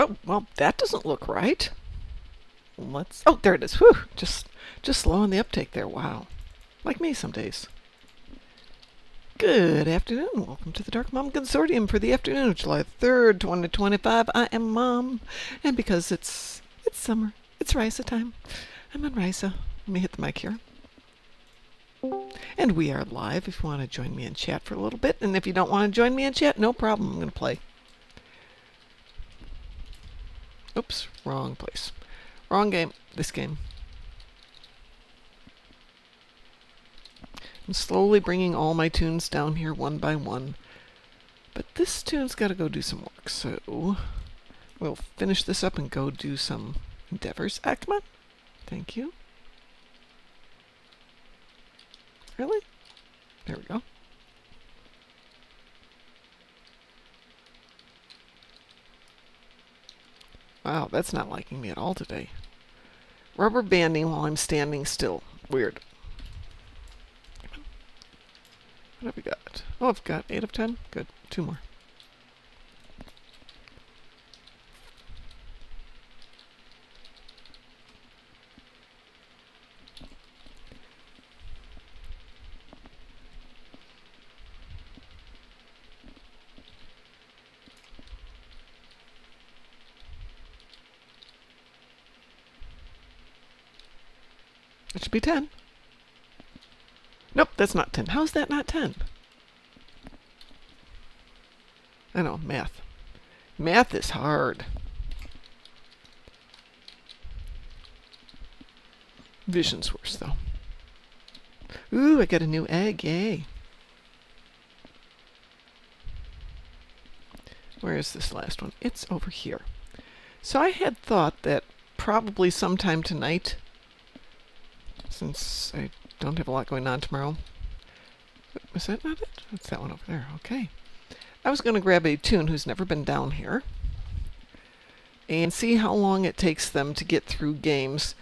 Oh, well, that doesn't look right. Let's... Oh, there it is. Whew. Just slow on the uptake there. Wow. Like me some days. Good afternoon. Welcome to the Dark Mom Consortium for the afternoon of July 3rd, 2025. I am Mom, and because it's summer, it's Risa time. I'm on Risa. Let me hit the mic here. And we are live if you want to join me in chat for a little bit. And if you don't want to join me in chat, no problem. I'm going to play. Oops, wrong place. Wrong game. This game. I'm slowly bringing all my tunes down here one by one. But this tune's got to go do some work. So we'll finish this up and go do some endeavors. Ah, come on. Thank you. Really? There we go. Wow, that's not liking me at all today. Rubber banding while I'm standing still. Weird. What have we got? Oh, I've got 8 of 10. Good. 2 more. It should be 10. Nope, that's not 10. How's that not 10? I know, math. Math is hard. Vision's worse, though. Ooh, I got a new egg. Yay. Where is this last one? It's over here. So I had thought that probably sometime tonight, since I don't have a lot going on tomorrow. Was that not it? It's that one over there. Okay. I was going to grab a tune who's never been down here and see how long it takes them to get through games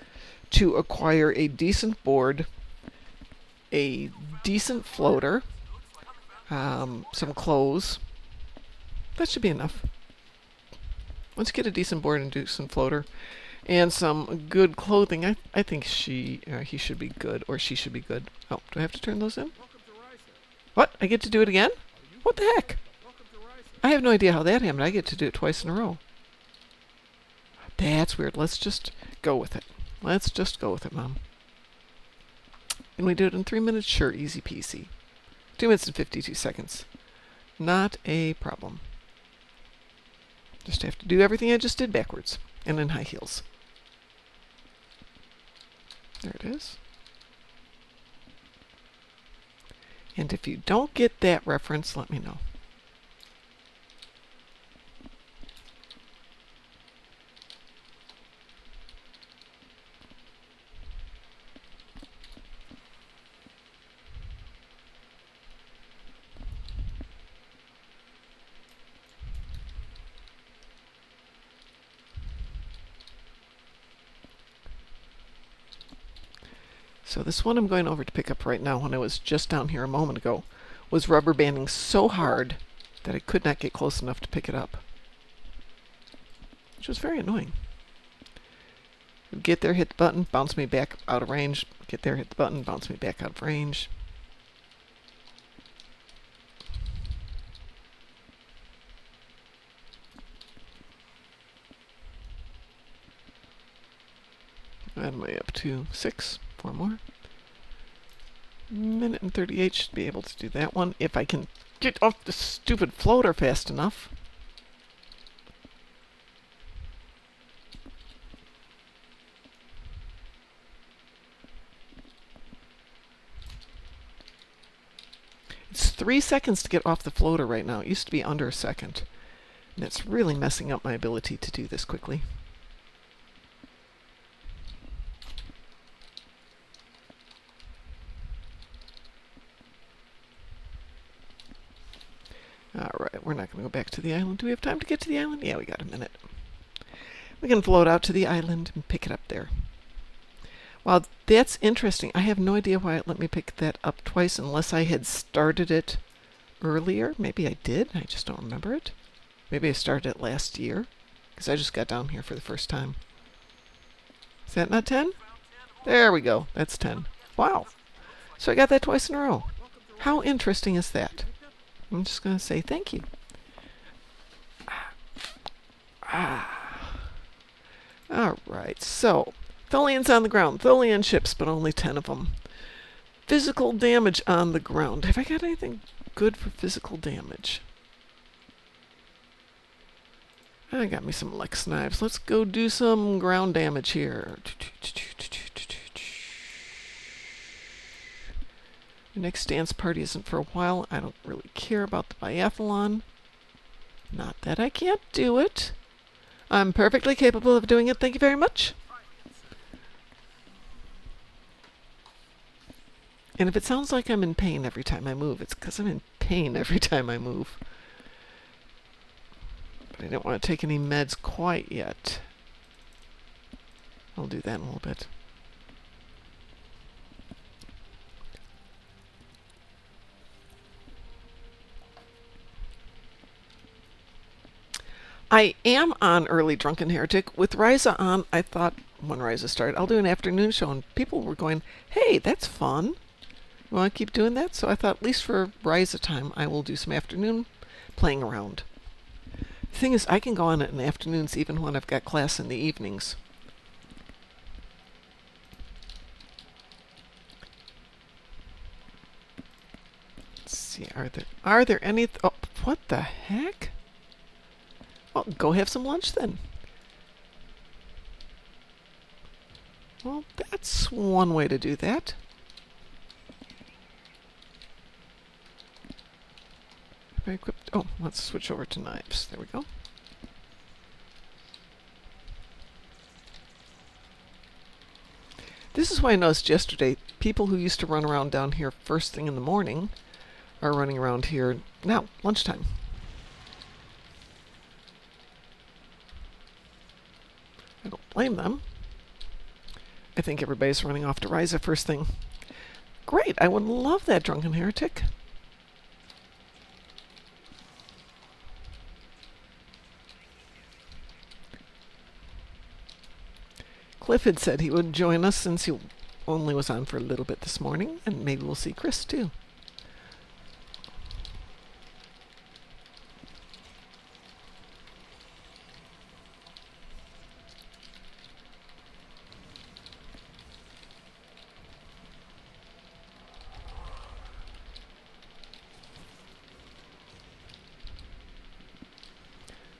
to acquire a decent board, a decent floater, some clothes. That should be enough. Once you get a decent board and a decent floater, and some good clothing, I think he should be good, or she should be good. Oh, do I have to turn those in? What? I get to do it again? What the heck? I have no idea how that happened. I get to do it twice in a row. That's weird. Let's just go with it. Let's just go with it, Mom. Can we do it in 3 minutes? Sure, easy peasy. 2 minutes and 52 seconds. Not a problem. Just have to do everything I just did backwards and in high heels. There it is. And if you don't get that reference, let me know. So this one I'm going over to pick up right now, when I was just down here a moment ago, was rubber banding so hard that I could not get close enough to pick it up, which was very annoying. Get there, hit the button, bounce me back out of range. Get there, hit the button, bounce me back out of range. And way up to 6. 4 more. Minute and 38 should be able to do that one if I can get off the stupid floater fast enough. It's 3 seconds to get off the floater right now. It used to be under a second. And it's really messing up my ability to do this quickly. Alright, we're not going to go back to the island. Do we have time to get to the island? Yeah, we got a minute. We can float out to the island and pick it up there. Wow, that's interesting. I have no idea why it let me pick that up twice unless I had started it earlier. Maybe I did. I just don't remember it. Maybe I started it last year. because I just got down here for the first time. Is that not 10? There we go. That's 10. Wow. So I got that twice in a row. How interesting is that? I'm just going to say thank you. All right. So, Thullians on the ground. Thullian ships, but only 10 of them. Physical damage on the ground. Have I got anything good for physical damage? I got me some Lex knives. Let's go do some ground damage here. The next dance party isn't for a while. I don't really care about the biathlon. Not that I can't do it. I'm perfectly capable of doing it. Thank you very much. And if it sounds like I'm in pain every time I move, it's because I'm in pain every time I move. But I don't want to take any meds quite yet. I'll do that in a little bit. I am on Early Drunken Heretic. With Ryza on, I thought when Ryza started, I'll do an afternoon show, and people were going, hey, that's fun. You want to keep doing that? So I thought, at least for Ryza time, I will do some afternoon playing around. The thing is, I can go on it in the afternoons even when I've got class in the evenings. Let's see, are there any... oh, what the heck? Well, go have some lunch then. Well, that's one way to do that. Have I equipped? Oh, let's switch over to knives. There we go. This is why I noticed yesterday, people who used to run around down here first thing in the morning are running around here now, lunchtime. I don't blame them. I think everybody's running off to Ryza first thing. Great, I would love that, Drunken Heretic. Cliff had said he would join us since he only was on for a little bit this morning, and maybe we'll see Chris too.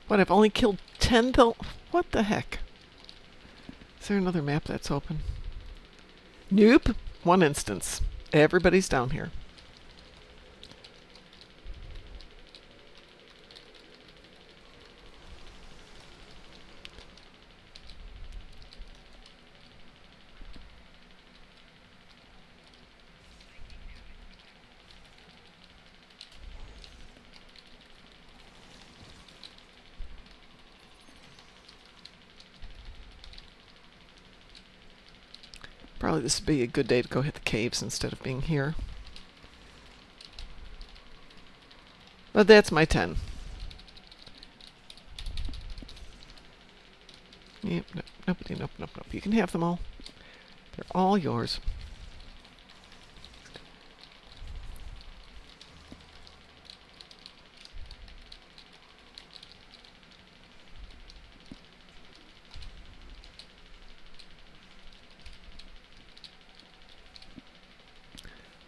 What, I've only killed 10 though? What the heck? Is there another map that's open? Nope. One instance. Everybody's down here. Probably this would be a good day to go hit the caves instead of being here. But that's my 10. Yep, no, nobody, nope. You can have them all. They're all yours.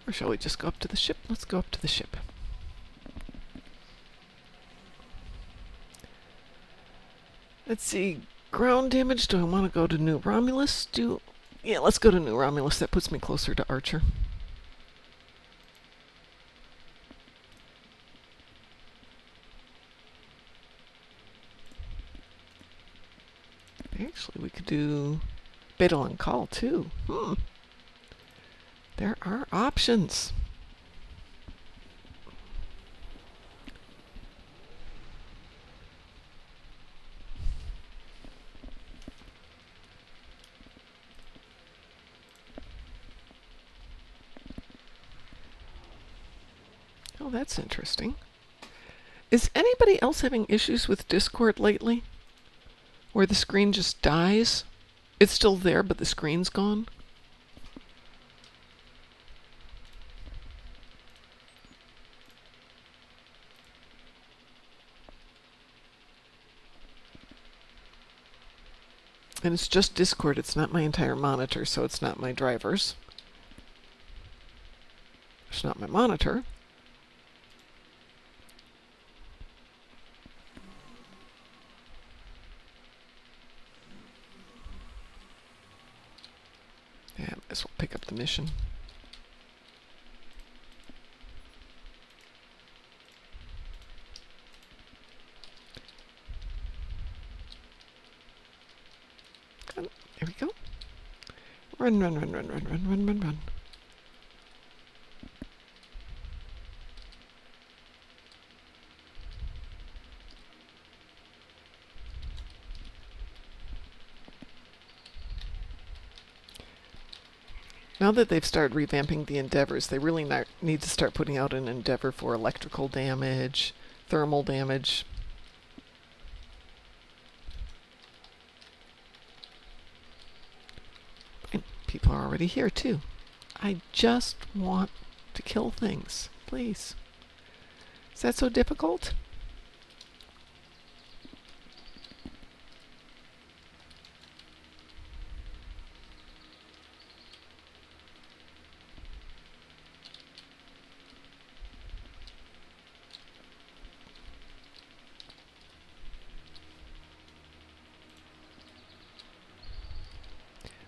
Or shall we just go up to the ship? Let's go up to the ship. Let's see. Ground damage. Do I want to go to New Romulus? Yeah, let's go to New Romulus. That puts me closer to Archer. Actually, we could do Battle on Call, too. There are options. Oh, that's interesting. Is anybody else having issues with Discord lately? where the screen just dies. It's still there, but the screen's gone. And it's just Discord, it's not my entire monitor, so it's not my drivers. It's not my monitor. Yeah, might as well pick up the mission. There we go. Run, run, run, run, run, run, run, run, run. Now that they've started revamping the endeavors, they really need to start putting out an endeavor for electrical damage, thermal damage. And people are already here too. I just want to kill things, please. Is that so difficult?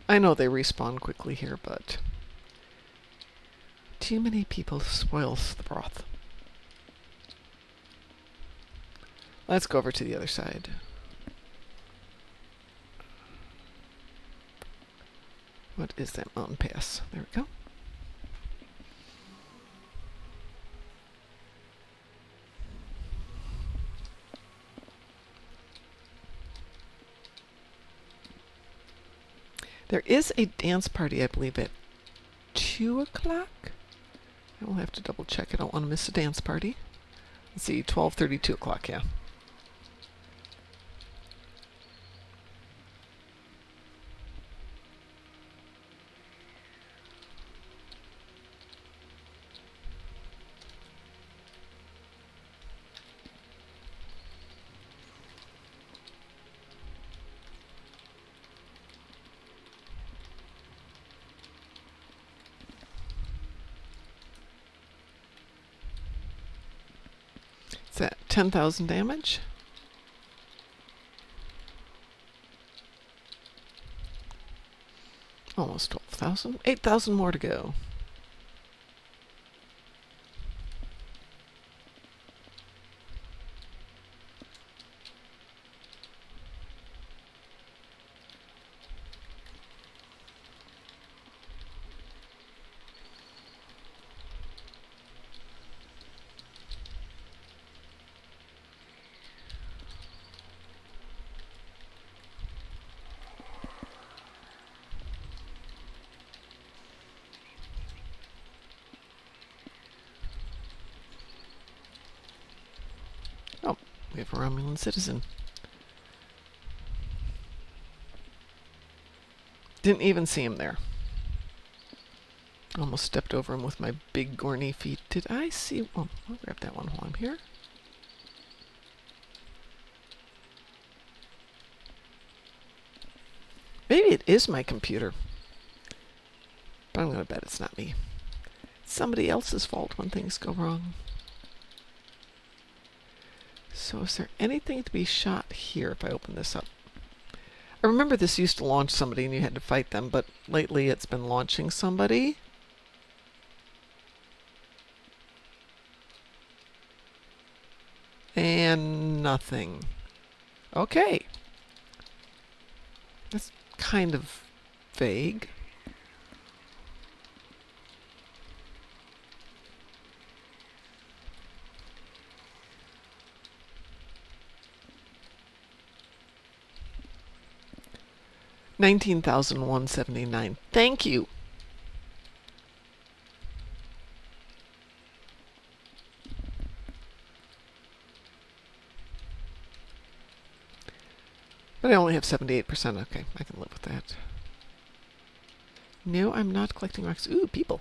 I know they respawn quickly here, but too many people spoils the broth. Let's go over to the other side. What is that mountain pass? There we go. There is a dance party, I believe, at 2 o'clock. I will have to double check. I don't want to miss a dance party. Let's see, 12:30, 2 o'clock, yeah. Is that 10,000 damage? Almost 12,000. 8,000 more to go. Oh, we have a Romulan citizen. Didn't even see him there. Almost stepped over him with my big gorny feet. Did I see? Oh, I'll grab that one while I'm here. Maybe it is my computer. But I'm going to bet it's not me. It's somebody else's fault when things go wrong. So is there anything to be shot here if I open this up? I remember this used to launch somebody and you had to fight them, but lately it's been launching somebody. And nothing. Okay. That's kind of vague. $19,179. Thank you. But I only have 78%. Okay, I can live with that. No, I'm not collecting rocks. Ooh, people.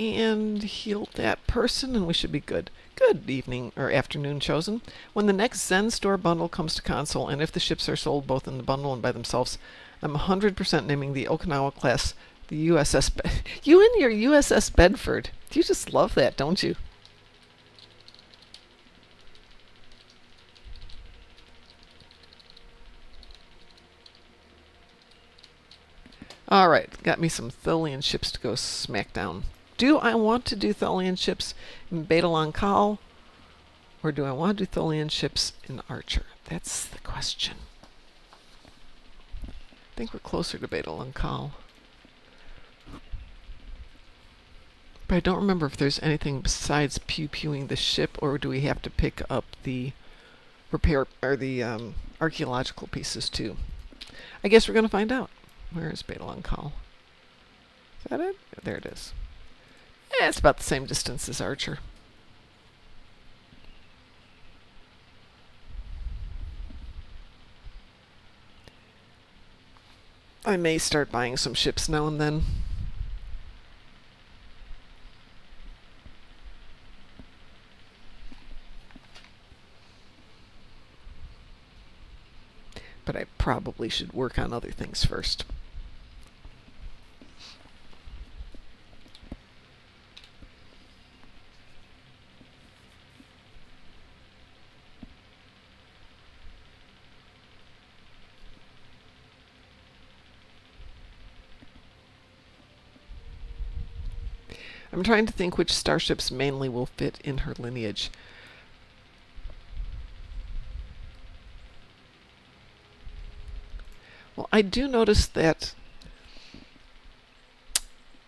And heal that person, and we should be good. Good evening or afternoon, Chosen. When the next Zen Store bundle comes to console, and if the ships are sold both in the bundle and by themselves, I'm 100% naming the Okinawa class the USS. You and your USS Bedford. You just love that, don't you? All right, got me some Tholian ships to go smack down. Do I want to do Tholian ships in Beta Kal, or do I want to do Tholian ships in Archer? That's the question. I think we're closer to Beta Kal. But I don't remember if there's anything besides pew-pewing the ship, or do we have to pick up the repair or the archaeological pieces too? I guess we're going to find out. Where is Beta Kal? Is that it? There it is. It's about the same distance as Archer. I may start buying some ships now and then. But I probably should work on other things first. I'm trying to think which starships mainly will fit in her lineage. Well, I do notice that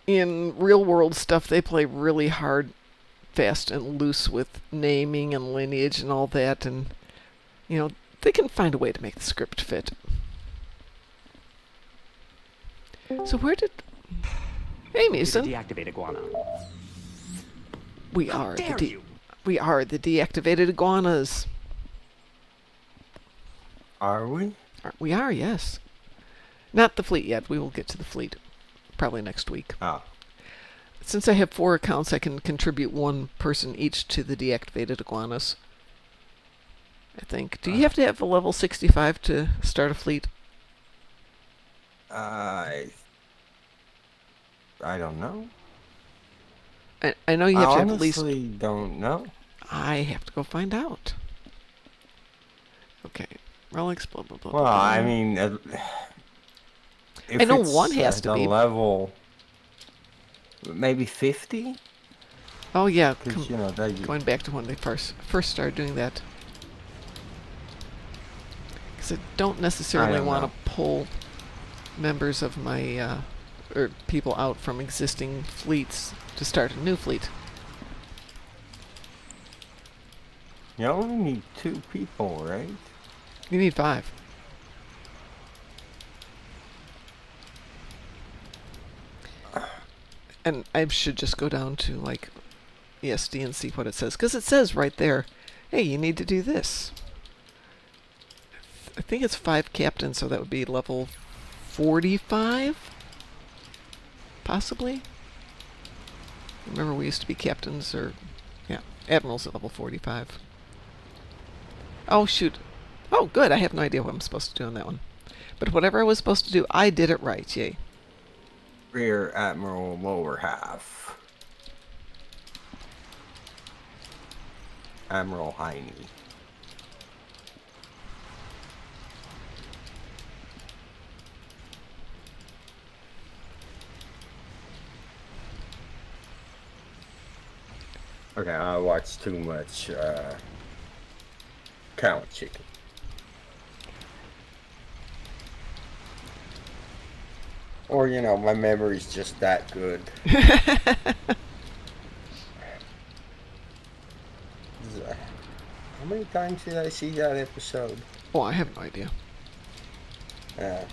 in real world stuff they play really hard, fast, and loose with naming and lineage and all that, and you know, they can find a way to make the script fit. So where did... Hey, Mason. Deactivate iguana. We are the deactivated iguanas. Are we? We are, yes. Not the fleet yet. We will get to the fleet probably next week. Oh. Since I have 4 accounts, I can contribute 1 person each to the deactivated iguanas. I think. Do you have to have a level 65 to start a fleet? I don't know. I know you have to have I at least... honestly don't know. I have to go find out. Okay. Relics, blah, blah, blah. Well, blah. I mean... I know one has to be. level... Maybe 50? Oh, yeah. Because, you know, Going back to when they first started doing that. Because I don't necessarily want to pull members of my... or people out from existing fleets to start a new fleet. You only need 2 people, right? You need 5. And I should just go down to, like, ESD and see what it says. Because it says right there, hey, you need to do this. I think it's 5 captains, so that would be level 45? Possibly? Remember, we used to be captains, or... yeah, admirals at level 45. Oh, shoot. Oh, good. I have no idea what I'm supposed to do on that one. But whatever I was supposed to do, I did it right. Yay. Rear Admiral lower half. Admiral Heine. Okay, I watched too much Count Chicken. Or, you know, my memory's just that good. times did I see that episode? Oh, I have no idea. Uh,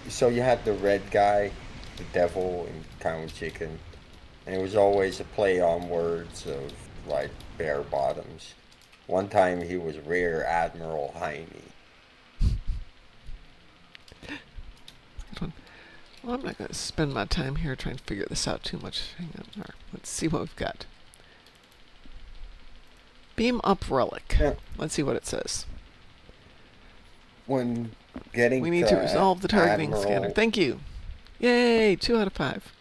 so you had the red guy, the devil, and Count Chicken, and it was always a play on words of like bare bottoms. One time he was Rear Admiral Heine. Good one. Well, I'm not going to spend my time here trying to figure this out too much. Hang on. All right, let's see what we've got. Beam up relic. Yeah. Let's see what it says. When getting We need to resolve the targeting Admiral, scanner. Thank you. Yay! 2 out of 5.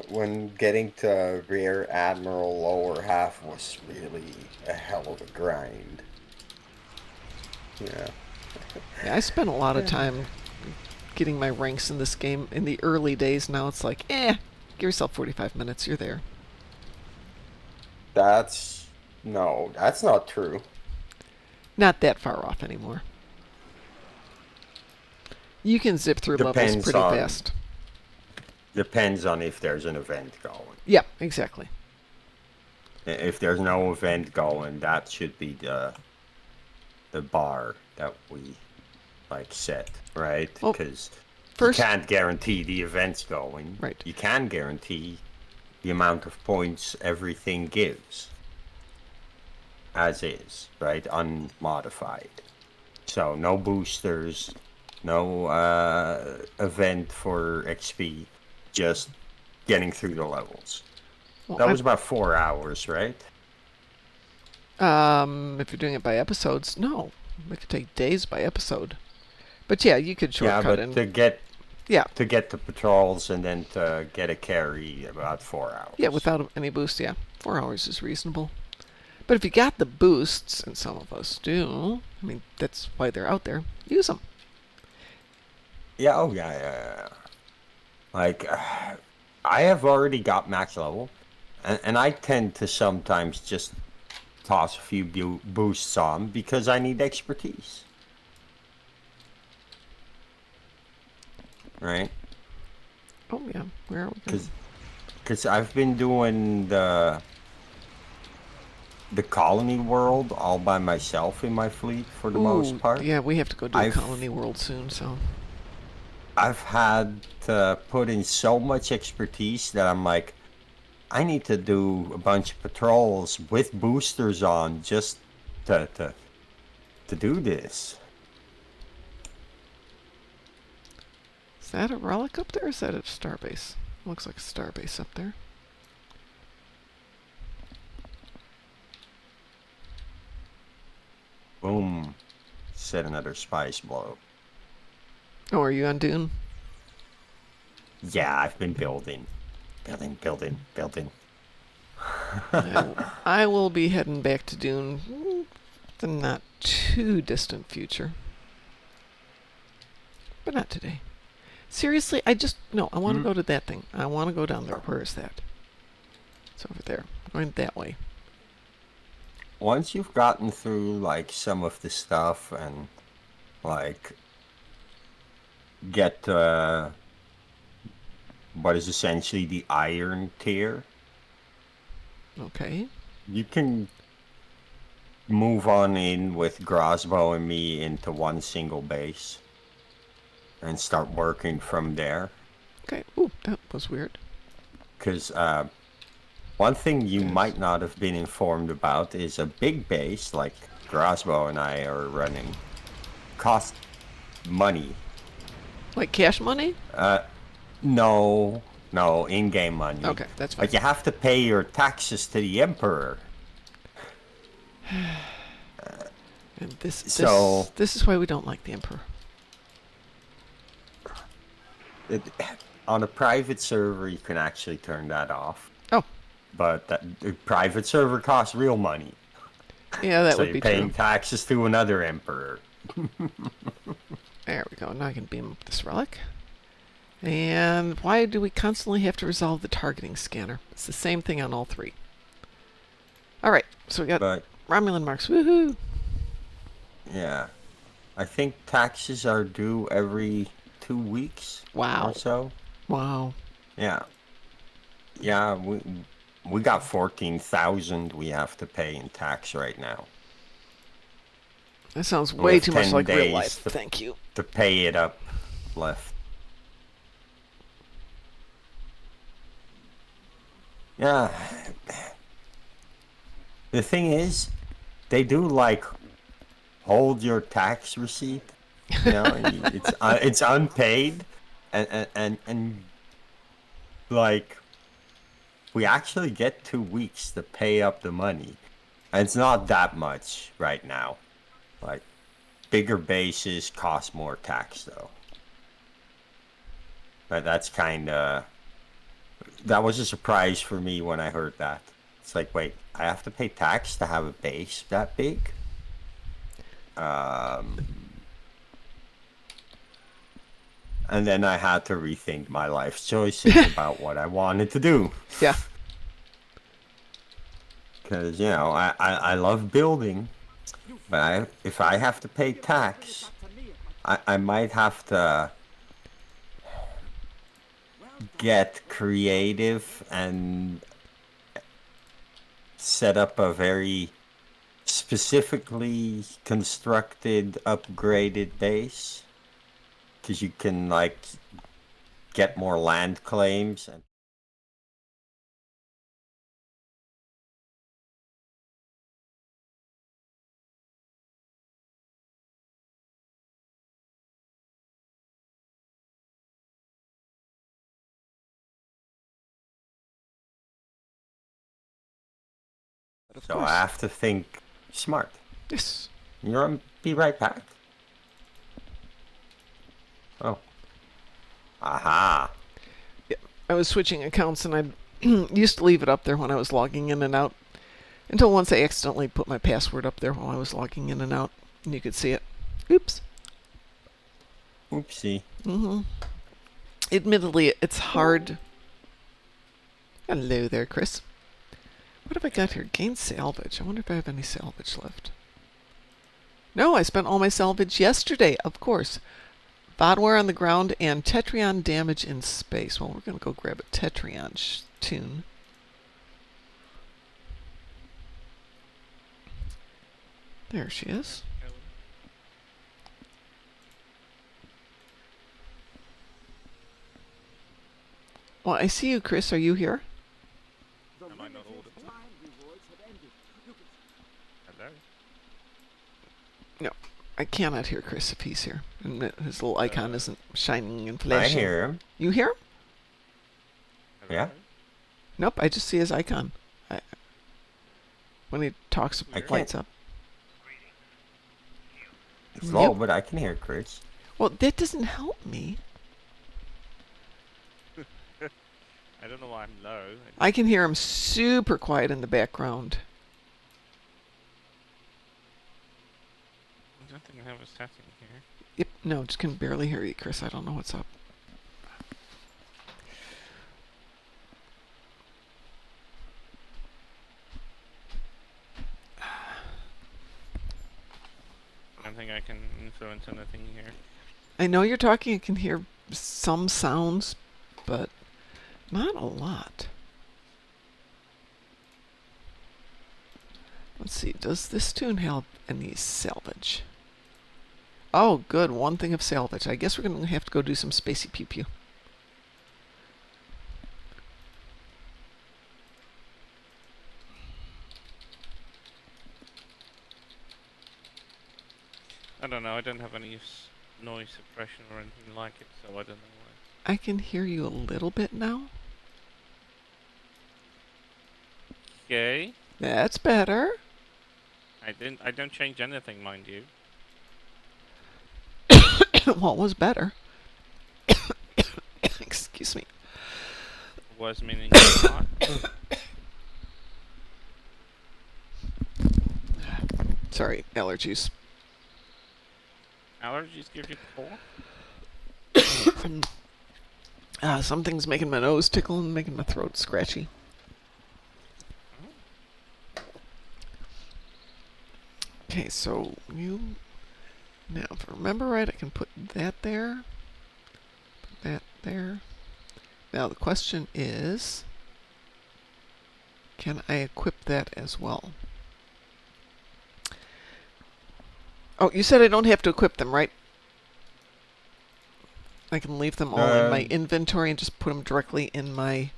when getting to Rear Admiral lower half was really a hell of a grind. Yeah. Yeah, I spent a lot of time getting my ranks in this game in the early days. Now it's like, give yourself 45 minutes. You're there. That's not true. Not that far off anymore. You can zip through levels pretty fast. Depends on if there's an event going. Yeah, exactly. If there's no event going, that should be the bar that we like set, right? Well, Because first, you can't guarantee the event's going. Right. You can guarantee the amount of points everything gives. As is, right? Unmodified. So no boosters, no event for XP, just getting through the levels. well, That was about 4 hours, right? if you're doing it by episodes, no. It could take days by episode. But yeah, you could shortcut Yeah, but to get the patrols and then to get a carry, about 4 hours. Yeah, without any boost, yeah. 4 hours is reasonable. But if you got the boosts, and some of us do, I mean, that's why they're out there, use them. Yeah, oh yeah. Like, I have already got max level, and I tend to sometimes just toss a few boosts on because I need expertise. Right? Oh, yeah. Where are we going? Because I've been doing the colony world all by myself in my fleet for the most part. Yeah, we have to go do Colony World soon, so. I've had to put in so much expertise that I'm like, I need to do a bunch of patrols with boosters on just to do this. Is that a relic up there, or is that a starbase? Looks like a starbase up there. Boom. Set another spice blow. Oh, are you on Dune? Yeah, I've been building. I will be heading back to Dune the not too distant future. But not today. Seriously, I want to go to that thing. I want to go down there. Where is that? It's over there. I'm going that way. Once you've gotten through like some of the stuff and like get what is essentially the iron tier, Okay. you can move on in with Grosbow and me into one single base and start working from there. Okay. Ooh, that was weird. Because one thing you might not have been informed about is a big base like Grosbow and I are running costs money. Like cash money? No, in-game money. Okay, that's fine. But you have to pay your taxes to the Emperor. And this is why we don't like the Emperor. On a private server, you can actually turn that off. Oh. But the private server costs real money. Yeah, that would be true. So you're paying true. taxes to another Emperor. There we go. Now I can beam up this relic. And why do we constantly have to resolve the targeting scanner? It's the same thing on all three. Alright, so we got Romulan marks. Woohoo! Yeah. I think taxes are due every 2 weeks. Wow. Or so. Wow. Yeah. Yeah, We got 14,000 we have to pay in tax right now. That sounds We way have too much 10 like real life. days to, Thank you. to pay it up left. Yeah. The thing is, they do like hold your tax receipt. You know, it's unpaid, and like we actually get 2 weeks to pay up the money, and it's not that much right now. Like bigger bases cost more tax though. But that's that was a surprise for me when I heard that. It's like, wait, I have to pay tax to have a base that big? And then I had to rethink my life choices about what I wanted to do. Yeah. Because, you know, I love building, but if I have to pay tax, I might have to get creative and set up a very specifically constructed, upgraded base. Because you can, like, get more land claims. And But of so I course. have to think smart. Yes. You're be right back. Oh. Aha. Yeah. I was switching accounts and I used to leave it up there when I was logging in and out until once I accidentally put my password up there while I was logging in and out and you could see it. Oops. Oopsie. Admittedly, it's hard. Hello there, Chris. What have I got here? Gain salvage. I wonder if I have any salvage left. No, I spent all my salvage yesterday, of course. Bodware on the ground and Tetrion damage in space. Well, we're going to go grab a Tetrion tune. There she is. Well, I see you, Chris. Are you here? Am I not audible? Hello? No, I cannot hear Chris if he's here. And his little icon isn't shining and I flashing. hear him. You hear him? Hello? Yeah. Nope, I just see his icon. When he talks, I it lights up. It's low, Yep. but I can hear Chris. Well, that doesn't help me. I don't know why I'm low. I can hear him super quiet in the background. I don't think I have a setting here. Yep, no, just can barely hear you, Chris. I don't know what's up. I don't think I can influence anything here. I know you're talking. I can hear some sounds, but not a lot. Let's see. Does this tune have any salvage? Oh, good. One thing of salvage. I guess we're going to have to go do some spacey pew pew. I don't know. I don't have any noise suppression or anything like it, so I don't know why. I can hear you a little bit now. Okay. That's better. I don't change anything, mind you. Well, it was better. Excuse me. Was meaning it's not. Sorry, allergies. Allergies give you cold? Something's making my nose tickle and making my throat scratchy. Okay, so you... Now, if I remember right, I can put that there. Put that there. Now, the question is... can I equip that as well? Oh, you said I don't have to equip them, right? I can leave them all in my inventory and just put them directly in my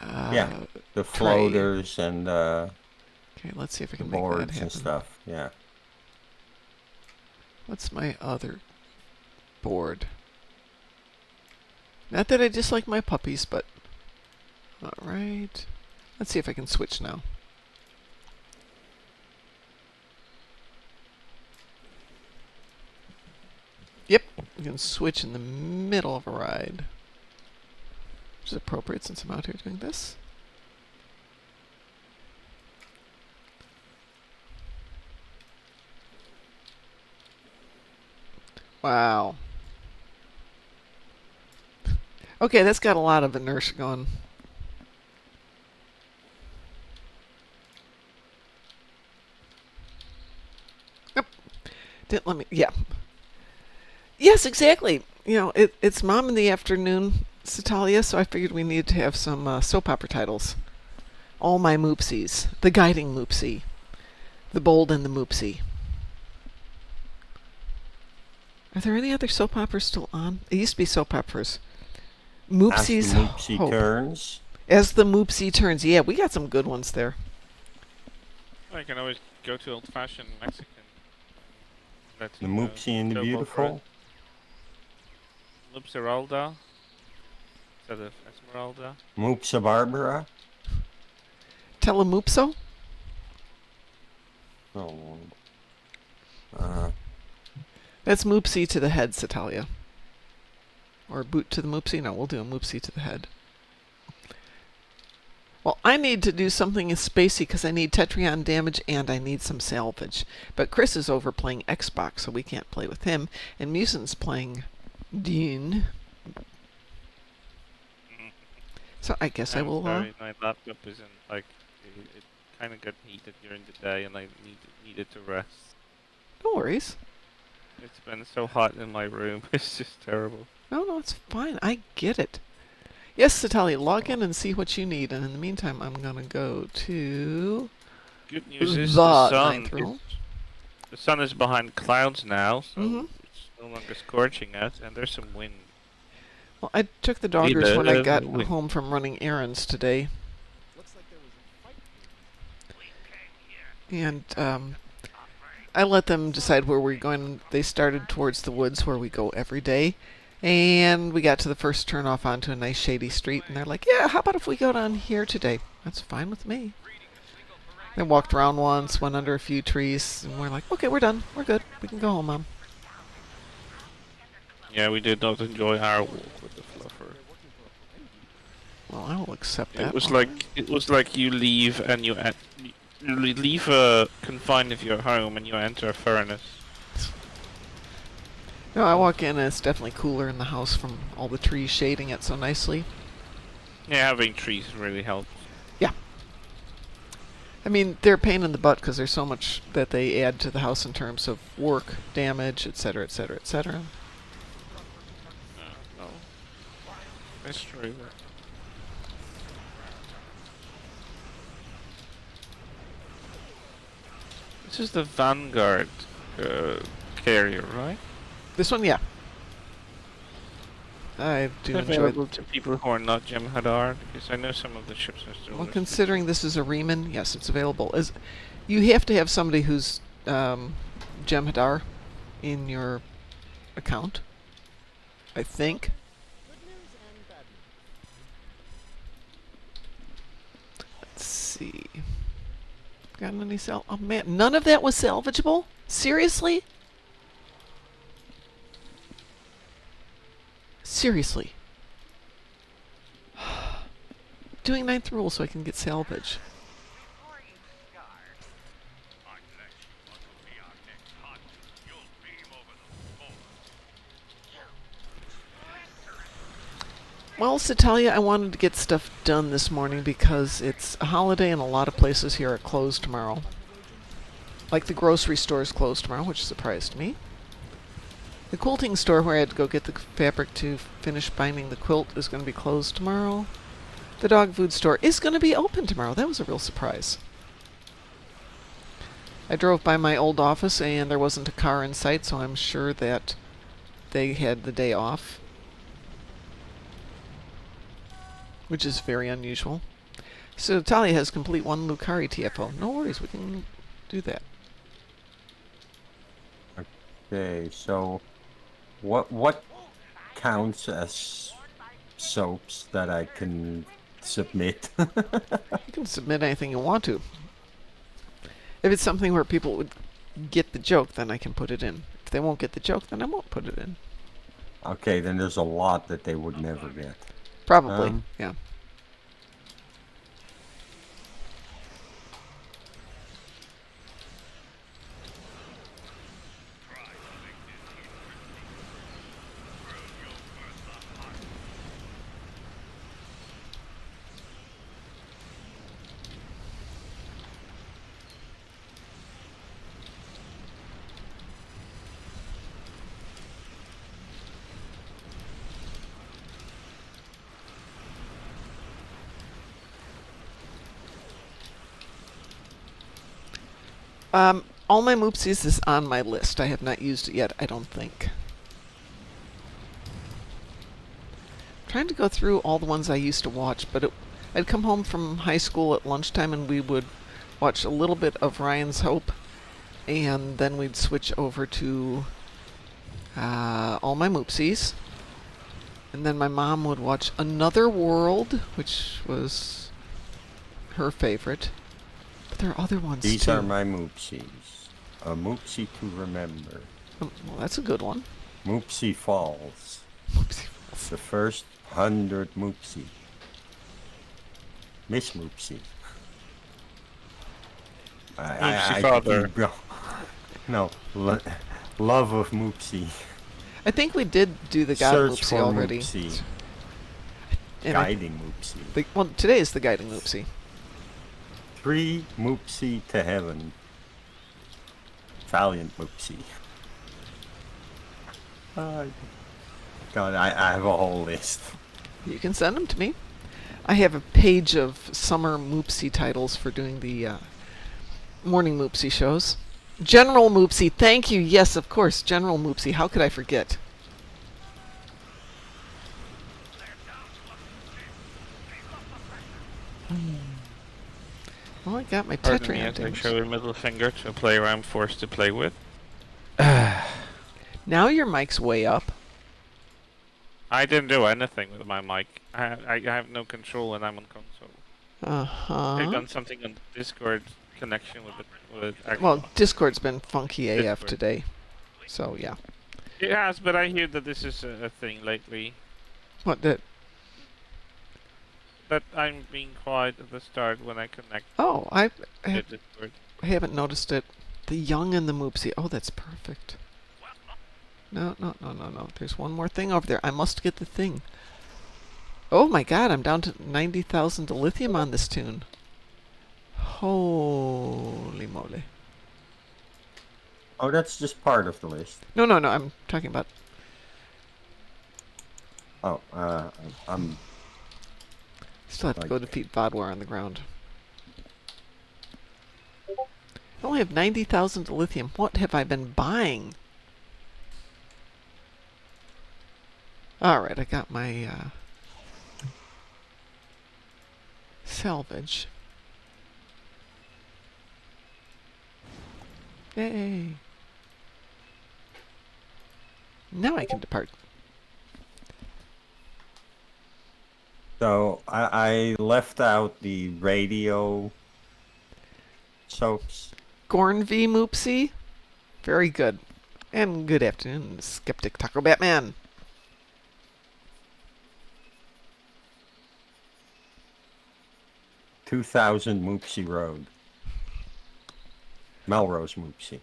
Yeah, the tray. floaters and Okay, let's see if I the can make that boards happen. and stuff. Yeah. What's my other board? Not that I dislike my puppies, but... Alright. Let's see if I can switch now. Yep, we can switch in the middle of a ride. Which is appropriate since I'm out here doing this. Wow. Okay, that's got a lot of inertia going. Yep. Didn't let me... Yeah. Yes, exactly. You know, it's Mom in the afternoon, Satalia, so I figured we needed to have some soap opera titles. All my Moopsies. The Guiding Moopsy. The Bold and the Moopsy. Are there any other soap operas still on? It used to be soap operas. Moopsy's Moopsy Hope. Turns. As the Moopsy Turns. Yeah, we got some good ones there. I can always go to old-fashioned Mexican. Let The you, Moopsy and the soap opera. Beautiful. Moopsiralda. Instead of Esmeralda. Moopsa Barbara. Telemoopso? Oh, Lord. That's Moopsy to the head, Satalia. Or boot to the Moopsy? No, we'll do a Moopsy to the head. Well, I need to do something spacey because I need Tetrion damage and I need some salvage. But Chris is over playing Xbox, so we can't play with him. And Musin's playing Dune. So I guess I will... sorry, my laptop isn't, like, it kind of got heated during the day and I needed to rest. No worries. It's been so hot in my room, it's just terrible. No, it's fine. I get it. Yes, Satalia, log in and see what you need. And in the meantime, I'm going to go to... Good news is the the sun. ninth rule. The sun is behind clouds now, so Mhm. it's no longer scorching us, and there's some wind. Well, I took the doggers when I got win. home from running errands today. And I let them decide where we're going. They started towards the woods where we go every day. And we got to the first turnoff onto a nice shady street. And they're like, yeah, how about if we go down here today? That's fine with me. They walked around once, went under a few trees. And we're like, okay, we're done. We're good. We can go home, Mom. Yeah, we did not enjoy our walk with the fluffer. Well, I will accept that. It was like you leave and you leave confine of your home and you enter a furnace. No, I walk in and it's definitely cooler in the house from all the trees shading it so nicely. Yeah, having trees really helps. Yeah. I mean, they're a pain in the butt because there's so much that they add to the house in terms of work, damage, etc., etc., etc. No. That's true. This is the Vanguard carrier, right? This one, yeah. I do enjoy Available to people who are not Jem'Hadar, because I know some of the ships are still. Well, considering this is a Riemann, yes, it's available. You have to have somebody who's Jem'Hadar in your account, I think. Let's see. Got any Oh man, none of that was salvageable? Seriously? Seriously. Doing ninth rule so I can get salvage. Well, Satalia, I wanted to get stuff done this morning because it's a holiday and a lot of places here are closed tomorrow. Like the grocery store is closed tomorrow, which surprised me. The quilting store where I had to go get the fabric to finish binding the quilt is going to be closed tomorrow. The dog food store is going to be open tomorrow. That was a real surprise. I drove by my old office and there wasn't a car in sight, so I'm sure that they had the day off, which is very unusual. So Talia has complete 1 Lucari TFO. No worries, we can do that. Okay, so what counts as soaps that I can submit? You can submit anything you want to. If it's something where people would get the joke, then I can put it in. If they won't get the joke, then I won't put it in. Okay, then there's a lot that they would never get. Probably, yeah. All my Moopsies is on my list. I have not used it yet, I don't think. I'm trying to go through all the ones I used to watch, but I'd come home from high school at lunchtime and we would watch a little bit of Ryan's Hope, and then we'd switch over to all my Moopsies. And then my mom would watch Another World, which was her favorite. But there are other ones These too. are my Moopsies. A Moopsie to remember. Well, that's a good one. Moopsie Falls. Moopsie Falls. The first 100 Moopsie. Miss Moopsie. Moopsie father. No, love of Moopsie. I think we did do the God Search Moopsie for already. Moopsie. And Guiding Moopsie. well, today is the Guiding Moopsie. 3 Moopsie to heaven. Valiant Moopsie. God, I have a whole list. You can send them to me. I have a page of summer Moopsie titles for doing the morning Moopsie shows. General Moopsie, thank you. Yes, of course, General Moopsie. How could I forget? Well, I got my Pardon me Tetra as I damage. show a middle finger to a player I'm forced to play with. Now your mic's way up. I didn't do anything with my mic. I have no control when I'm on console. I've Uh-huh. done something on Discord connection with Xbox. Well, Discord's been funky AF Discord. today. So, yeah. It has, but I hear that this is a thing lately. What, the... That I'm being quiet at the start when I connect Oh, I to Discord. haven't noticed it. The Young and the Moopsie. Oh, that's perfect. No. There's one more thing over there. I must get the thing. Oh my god, I'm down to 90,000 dilithium on this tune. Holy moly. Oh, that's just part of the list. No, I'm talking about... Oh, I'm... Still have to go defeat Vodwar on the ground. I only have 90,000 dilithium. What have I been buying? Alright, I got my salvage. Yay! Now I can depart. So, I left out the radio soaps. Gorn V Moopsy. Very good. And good afternoon, Skeptic Taco Batman. $2,000 Moopsie Road. Melrose Moopsie.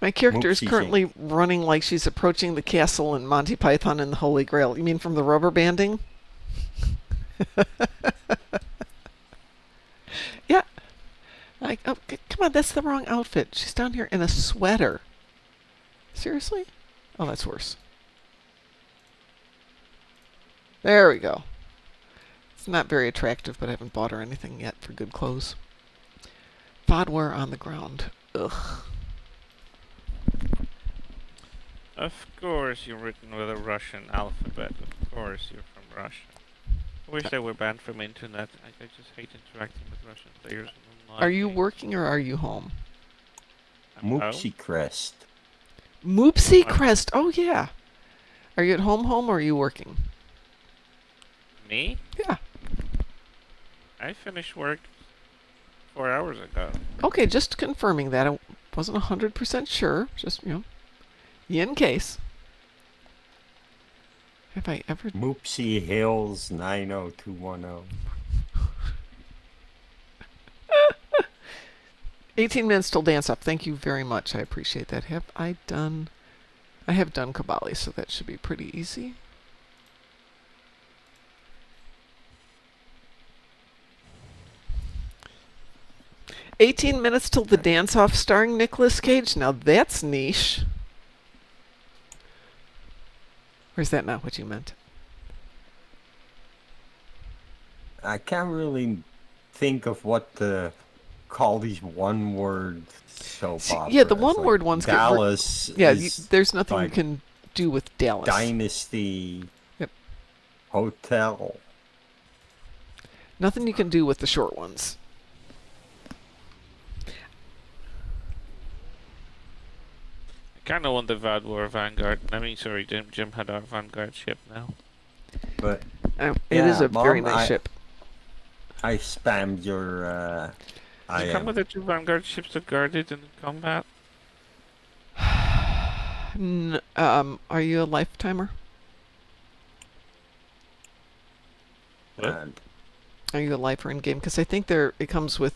My character is Moopsy currently running like she's approaching the castle in Monty Python and the Holy Grail. You mean from the rubber banding? Yeah. Like, oh, come on, that's the wrong outfit. She's down here in a sweater. Seriously? Oh, that's worse. There we go. It's not very attractive, but I haven't bought her anything yet for good clothes. Vodware on the ground. Ugh. Of course you're written with a Russian alphabet. Of course you're from Russia. I wish they were banned from internet. I just hate interacting with Russian players in online Are you games. working or are you home? I'm home. Moopsy Crest. Moopsy I'm- Crest. Oh, yeah. Are you at home or are you working? Me? Yeah. I finished work 4 hours ago. Okay, just confirming that. I wasn't 100% sure. Just, in case. Have I ever... Moopsy Hills 90210. 18 minutes till dance up. Thank you very much. I appreciate that. Have I done... I have done Kabali, so that should be pretty easy. "18 minutes till the dance-off starring Nicolas Cage." Now that's niche. Or is that not what you meant? I can't really think of what to call these one-word soap operas. Yeah, the one-word ones get... Dallas Yeah, is there's nothing you like can do with Dallas. Dynasty. Yep. Hotel. Nothing you can do with the short ones. I kinda want the Vadwar Vanguard. I mean, sorry, Jim had our Vanguard ship now. But It is Yeah, a very Mom, nice ship. I spammed your Does it come with the 2 Vanguard ships that guard it in combat? Are you a lifetimer? What? Are you a lifer in game? Because I think it comes with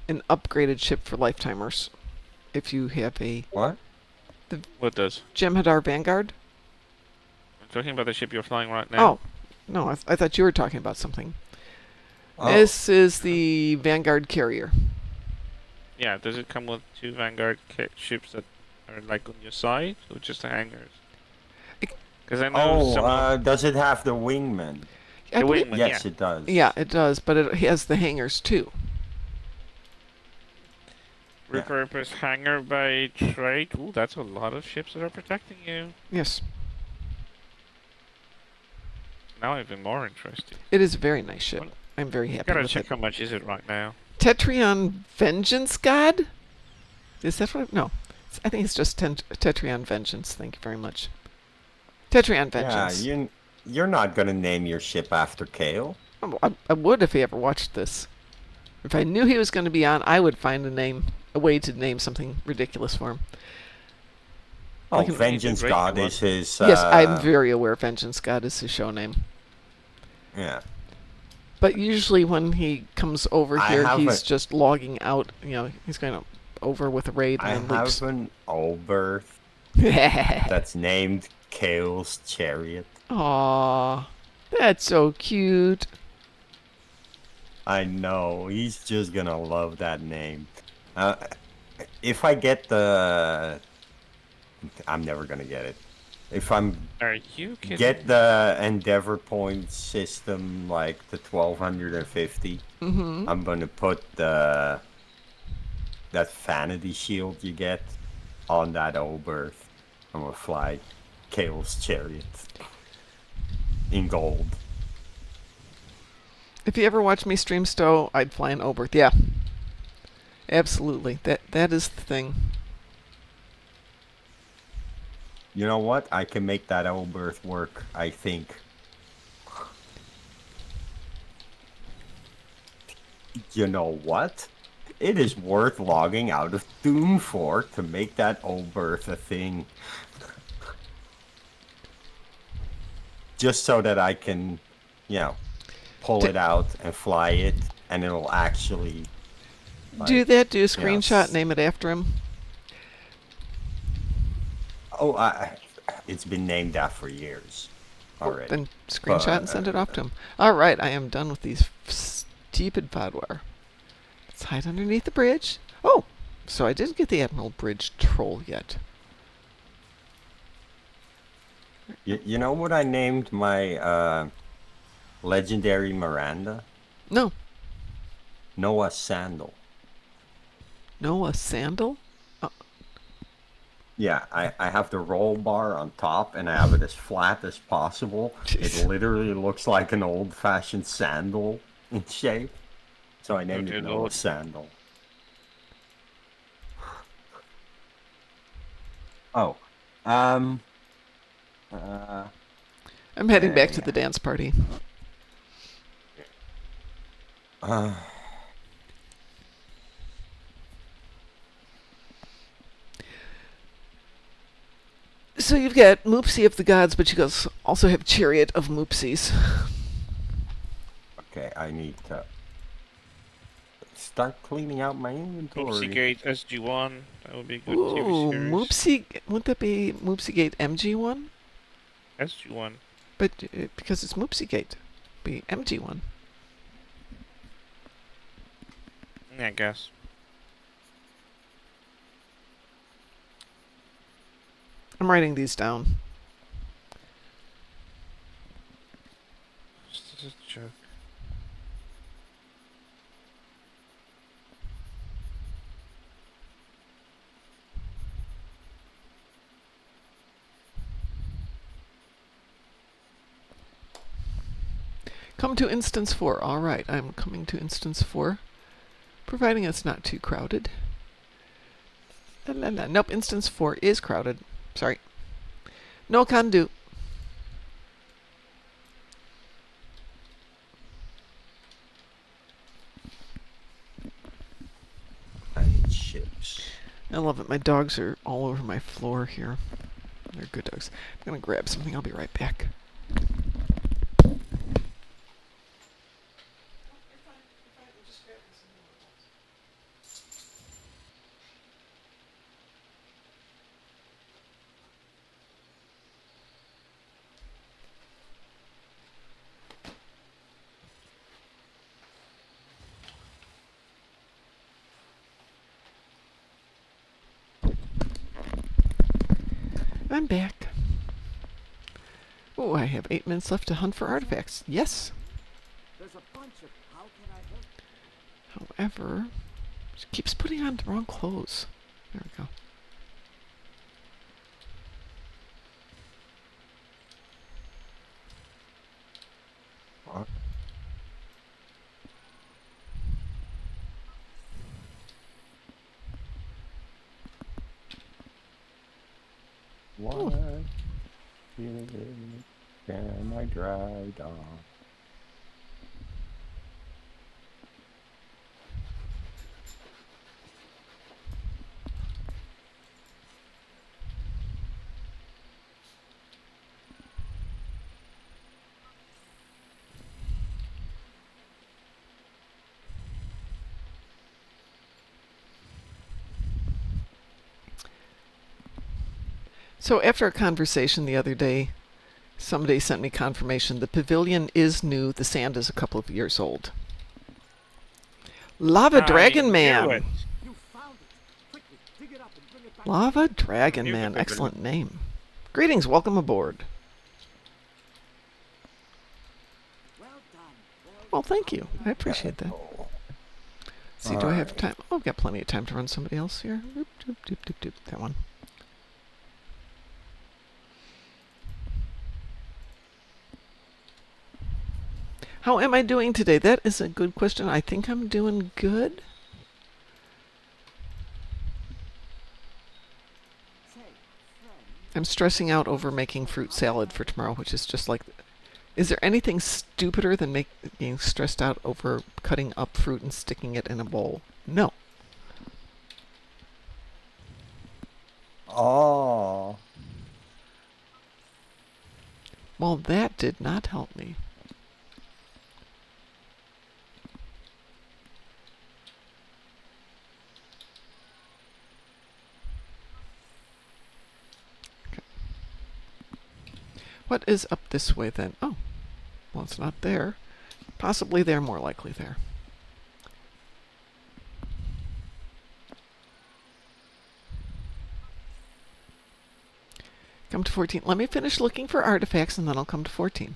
an upgraded ship for lifetimers. If you have a what? What does? Jem'Hadar Vanguard. I'm talking about the ship you're flying right now. Oh, no, I thought you were talking about something. Oh, This is the Vanguard carrier. Yeah, does it come with 2 Vanguard ships that are like on your side, or just the hangars? Because I know some of does it have the wingman? I the believe- wingman. Yes, Yeah. it does. Yeah, it does, but it has the hangars too. Repurpose hangar by trade. Ooh, that's a lot of ships that are protecting you. Yes, Now I'm even more interested. it is a very nice ship. Well, I'm very happy Gotta with check it. how much is it right now. Tetrion Vengeance God? Is that what? No. I think it's just Tetrion Vengeance. Thank you very much. Tetrion Vengeance. Yeah, you're not gonna name your ship after Kale. I would if he ever watched this. If I knew he was going to be on, I would find a way to name something ridiculous for him. Oh, Like an- Vengeance Great God one. is his. Yes, I'm very aware Vengeance God is his show name. Yeah. But usually when he comes over I here, have he's a- just logging out. He's going over with a raid I and then leaves. have an Oberth that's named Kale's Chariot. Aww, that's so cute. I know, he's just gonna love that name. If I get the... I'm never gonna get it. If I'm Are you kidding? get the Endeavor point system, like the 1250, Mm-hmm. I'm gonna put that vanity shield you get on that Oberth. I'm gonna fly Kale's Chariot in gold. If you ever watch me stream Stowe, I'd fly an Oberth. Yeah, absolutely. That is the thing. You know what? I can make that Oberth work, I think. You know what? It is worth logging out of Doom 4 to make that Oberth a thing. Just so that I can, pull it out and fly it, and it'll actually... Do like, that. Do a yes. screenshot. Name it after him. Oh, it's been named that for years already. Then screenshot and send it off to him. All right, I am done with these stupid podware. Let's hide underneath the bridge. Oh, so I didn't get the Admiral Bridge troll yet. You know what I named my Legendary Miranda. No. Noah Sandal. Noah Sandal? Oh, Yeah, I have the roll bar on top and I have it as flat as possible. It jeez. literally looks like an old-fashioned sandal in shape. So I Oh named it dear Noah lord. Sandal. Oh, um, uh, I'm heading back to dang. the dance party. Uh, So you've got Moopsy of the Gods, but you also have Chariot of Moopsies. okay, I need to start cleaning out my Moopsy inventory. Gate SG1. That would be a good TV Ooh, series. Moopsy. Wouldn't that be Moopsy Gate MG1? SG1. But because it's Moopsy Gate, be MG1. Yeah, I guess. I'm writing these down. This is a joke. Come to instance 4. All right, I'm coming to instance 4, providing it's not too crowded. La, la, la. Nope, instance 4 is crowded. Sorry. No can do. I need ships. I love it. My dogs are all over my floor here. They're good dogs. I'm going to grab something. I'll be right back. I'm back. Oh, I have 8 minutes left to hunt for artifacts. Yes. There's a bunch of how can I help? However, she keeps putting on the wrong clothes. There we go. Fuck. What can I dry down? So after a conversation the other day, somebody sent me confirmation. The pavilion is new. The sand is a couple of years old. Lava Dragon knew Man. it. You found it. Quickly, dig it up and bring it back. Lava Dragon Knew the Man. pavilion. Excellent name. Greetings. Welcome aboard. Well done. Well, thank you. I appreciate that. Oh, See, do I have alright. time? Oh, I've got plenty of time to run somebody else here. Doop, doop, doop, doop, doop. That one. How am I doing today? That is a good question. I think I'm doing good. Say, friend. I'm stressing out over making fruit salad for tomorrow, which is just like. Is there anything stupider than being stressed out over cutting up fruit and sticking it in a bowl? No. Oh. Well, that did not help me. Okay. What is up this way then? Oh, well, it's not there. Possibly there, more likely there. Come to 14. Let me finish looking for artifacts and then I'll come to 14.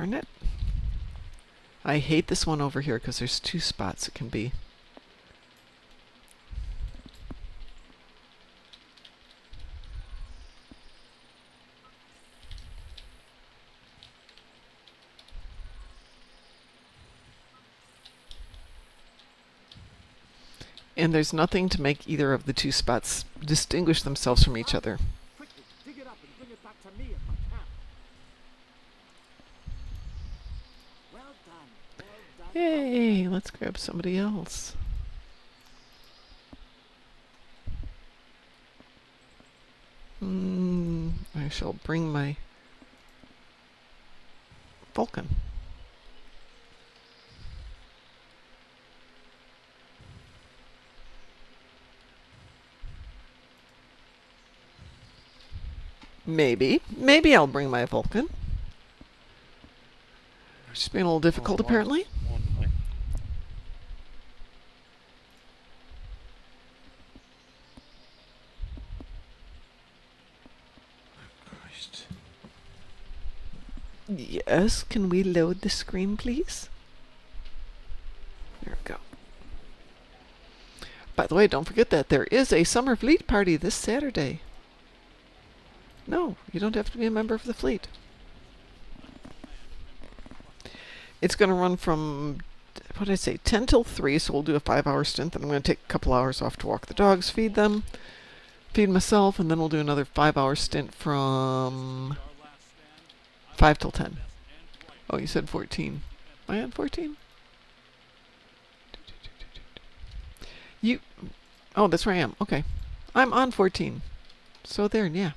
Darn it. I hate this one over here because there's 2 spots it can be. And there's nothing to make either of the 2 spots distinguish themselves from each other. Quickly, dig it up and bring it back to me if I can. Well done. Well done. Yay, let's grab somebody else. I shall bring my Vulcan. Maybe I'll bring my Vulcan. It's being a little difficult, apparently. Christ. Yes, can we load the screen, please? There we go. By the way, don't forget that there is a summer fleet party this Saturday. No, you don't have to be a member of the fleet. It's going to run from, what did I say, 10 till 3, so we'll do a 5-hour stint. Then I'm going to take a couple hours off to walk the dogs, feed them, feed myself, and then we'll do another 5-hour stint from 5 till 10. Oh, you said 14. Am I on 14? You... Oh, that's where I am. Okay. I'm on 14. So there, yeah.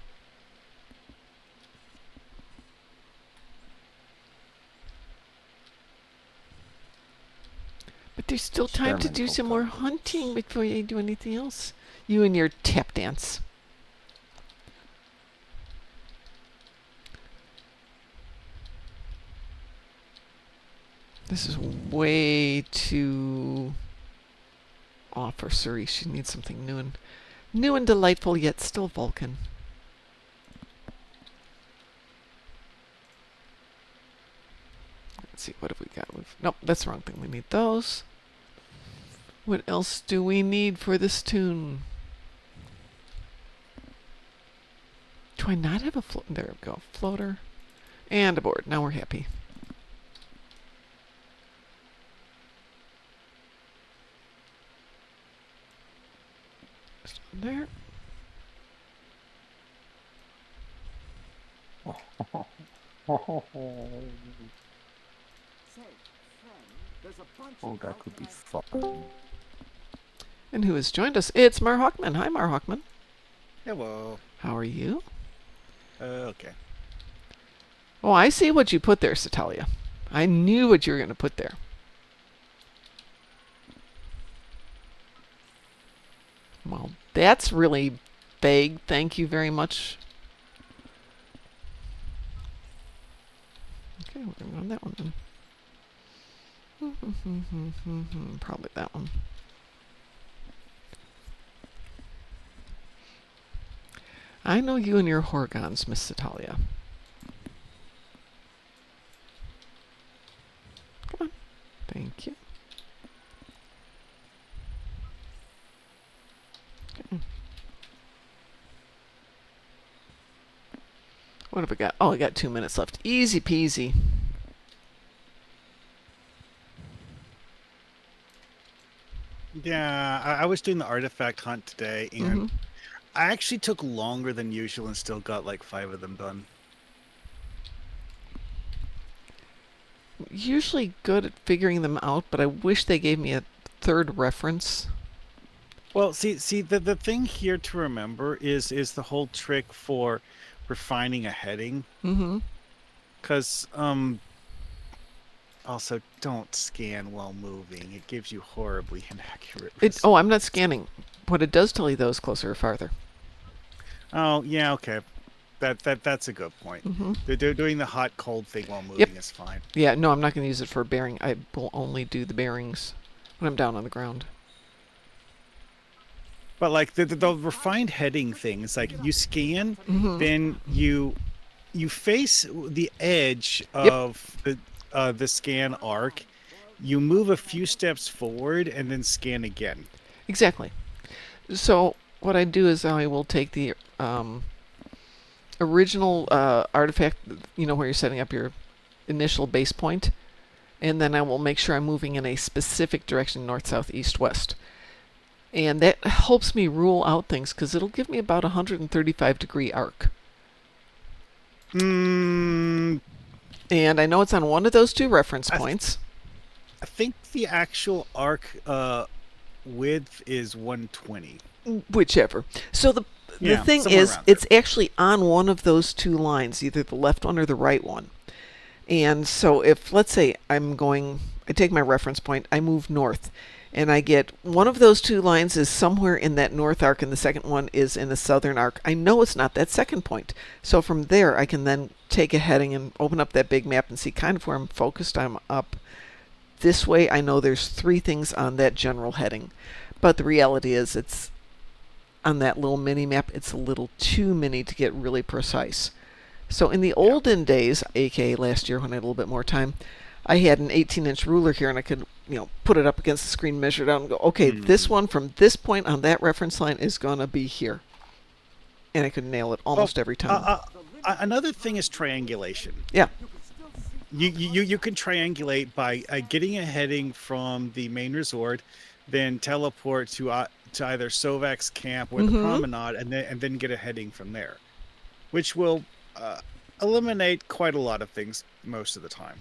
But there's still time to do some more hunting before you do anything else. You and your tap dance. This is way too off for Suri. She needs something new and delightful, yet still Vulcan. Let's see, what have we got? Nope, that's the wrong thing. We need those. What else do we need for this tune? Do I not have a there we go. Floater. And a board. Now we're happy. Just there. Say, friend, there's a bunch Oh, of that how could can be I- fun. And who has joined us? It's Mar Hawkman. Hi, Mar Hawkman. Hello. How are you? Okay. Oh, I see what you put there, Satalia. I knew what you were going to put there. Well, that's really vague. Thank you very much. Okay, we're going on that one then. Probably that one. I know you and your Horgons, Miss Satalia. Come on. Thank you. Okay. What have we got? Oh, we got 2 minutes left. Easy peasy. Yeah, I was doing the artifact hunt today, and Mhm. I actually took longer than usual and still got like 5 of them done. Usually good at figuring them out, but I wish they gave me a third reference. Well, see, the thing here to remember is the whole trick for refining a heading, Mm-hmm. because also don't scan while moving. It gives you horribly inaccurate results. Oh, I'm not scanning. What it does tell you, though, is closer or farther. Oh, yeah, okay. That's a good point. Mm-hmm. They're doing the hot cold thing while moving is fine. Yeah, no, I'm not going to use it for bearing. I will only do the bearings when I'm down on the ground. But like the refined heading thing is like you scan, Mm-hmm. then you you face the edge Yep. of the scan arc. You move a few steps forward and then scan again. Exactly. So what I do is I will take the original artifact, where you're setting up your initial base point, and then I will make sure I'm moving in a specific direction, north, south, east, west. And that helps me rule out things because it'll give me about a 135-degree arc. Mm, And I know it's on one of those two reference I- points. I think the actual arc width is 120. Whichever. So the Yeah, thing somewhere is, around there. it's actually on one of those two lines, either the left one or the right one. And so if, let's say, I take my reference point, I move north, and I get one of those two lines is somewhere in that north arc, and the second one is in the southern arc. I know it's not that second point. So from there, I can then take a heading and open up that big map and see kind of where I'm focused. I'm up this way. I know there's 3 things on that general heading. But the reality is, it's on that little mini map, it's a little too mini to get really precise. So in the olden days, aka last year when I had a little bit more time, I had an 18-inch ruler here, and I could, put it up against the screen, measure it out, and go, okay, this one from this point on that reference line is gonna be here, and I could nail it almost every time. Another thing is triangulation. Yeah. You can triangulate by getting a heading from the main resort, then teleport to either Sovak's camp or the promenade, and then get a heading from there, which will eliminate quite a lot of things most of the time.